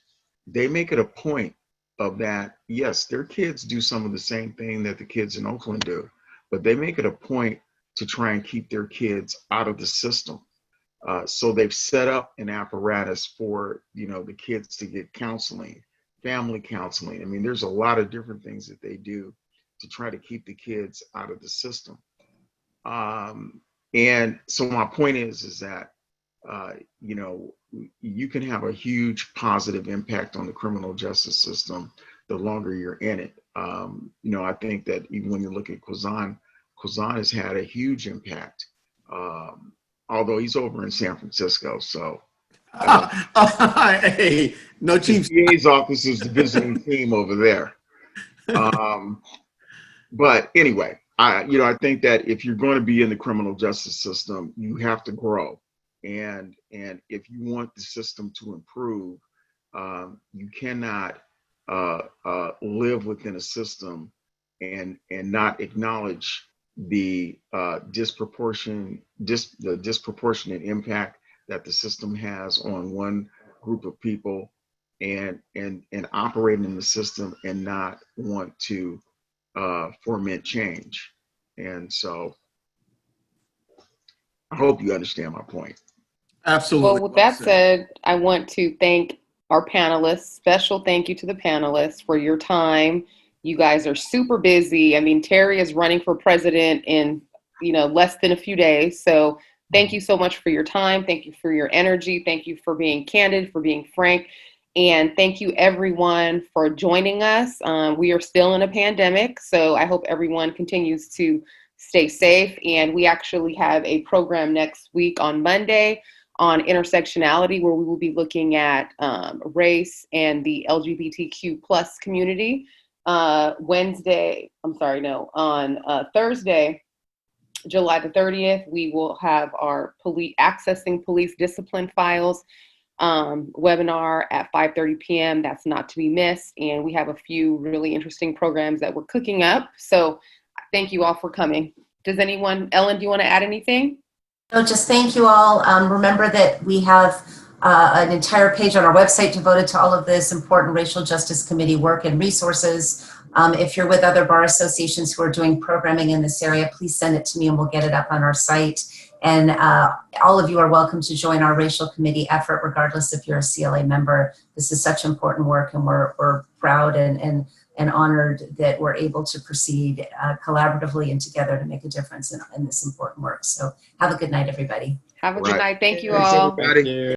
they make it a point of that, yes, their kids do some of the same thing that the kids in Oakland do, but they make it a point to try and keep their kids out of the system. So they've set up an apparatus for, you know, the kids to get counseling, family counseling. I mean, there's a lot of different things that they do to try to keep the kids out of the system. And so my point is that, you know, you can have a huge positive impact on the criminal justice system the longer you're in it. You know, I think that even when you look at Quizan has had a huge impact, although he's over in San Francisco. So, hey, no chief. The DA's office is the visiting team over there. But anyway, you know, I think that if you're going to be in the criminal justice system, you have to grow. And if you want the system to improve, you cannot live within a system and not acknowledge the disproportionate impact that the system has on one group of people, and operate in the system and not want to foment change. And so I hope you understand my point. Absolutely. Well, with that said, I want to thank our panelists. Special thank you to the panelists for your time. You guys are super busy. I mean, Terry is running for president in, you know, less than a few days. So thank you so much for your time. Thank you for your energy. Thank you for being candid, for being frank. And thank you everyone for joining us. We are still in a pandemic, so I hope everyone continues to stay safe. And we actually have a program next week on Monday on intersectionality, where we will be looking at race and the LGBTQ plus community. On Thursday, July the 30th, we will have our accessing police discipline files webinar at 5:30 p.m. That's not to be missed. And we have a few really interesting programs that we're cooking up. So thank you all for coming. Does anyone, Ellen, do you want to add anything? No, just thank you all. Remember that we have an entire page on our website devoted to all of this important Racial Justice Committee work and resources. If you're with other bar associations who are doing programming in this area, please send it to me and we'll get it up on our site. And all of you are welcome to join our racial committee effort, regardless if you're a CLA member. This is such important work, and we're proud and honored that we're able to proceed collaboratively and together to make a difference in this important work. So have a good night, everybody. Have a good night. Thank you Thanks, all. everybody.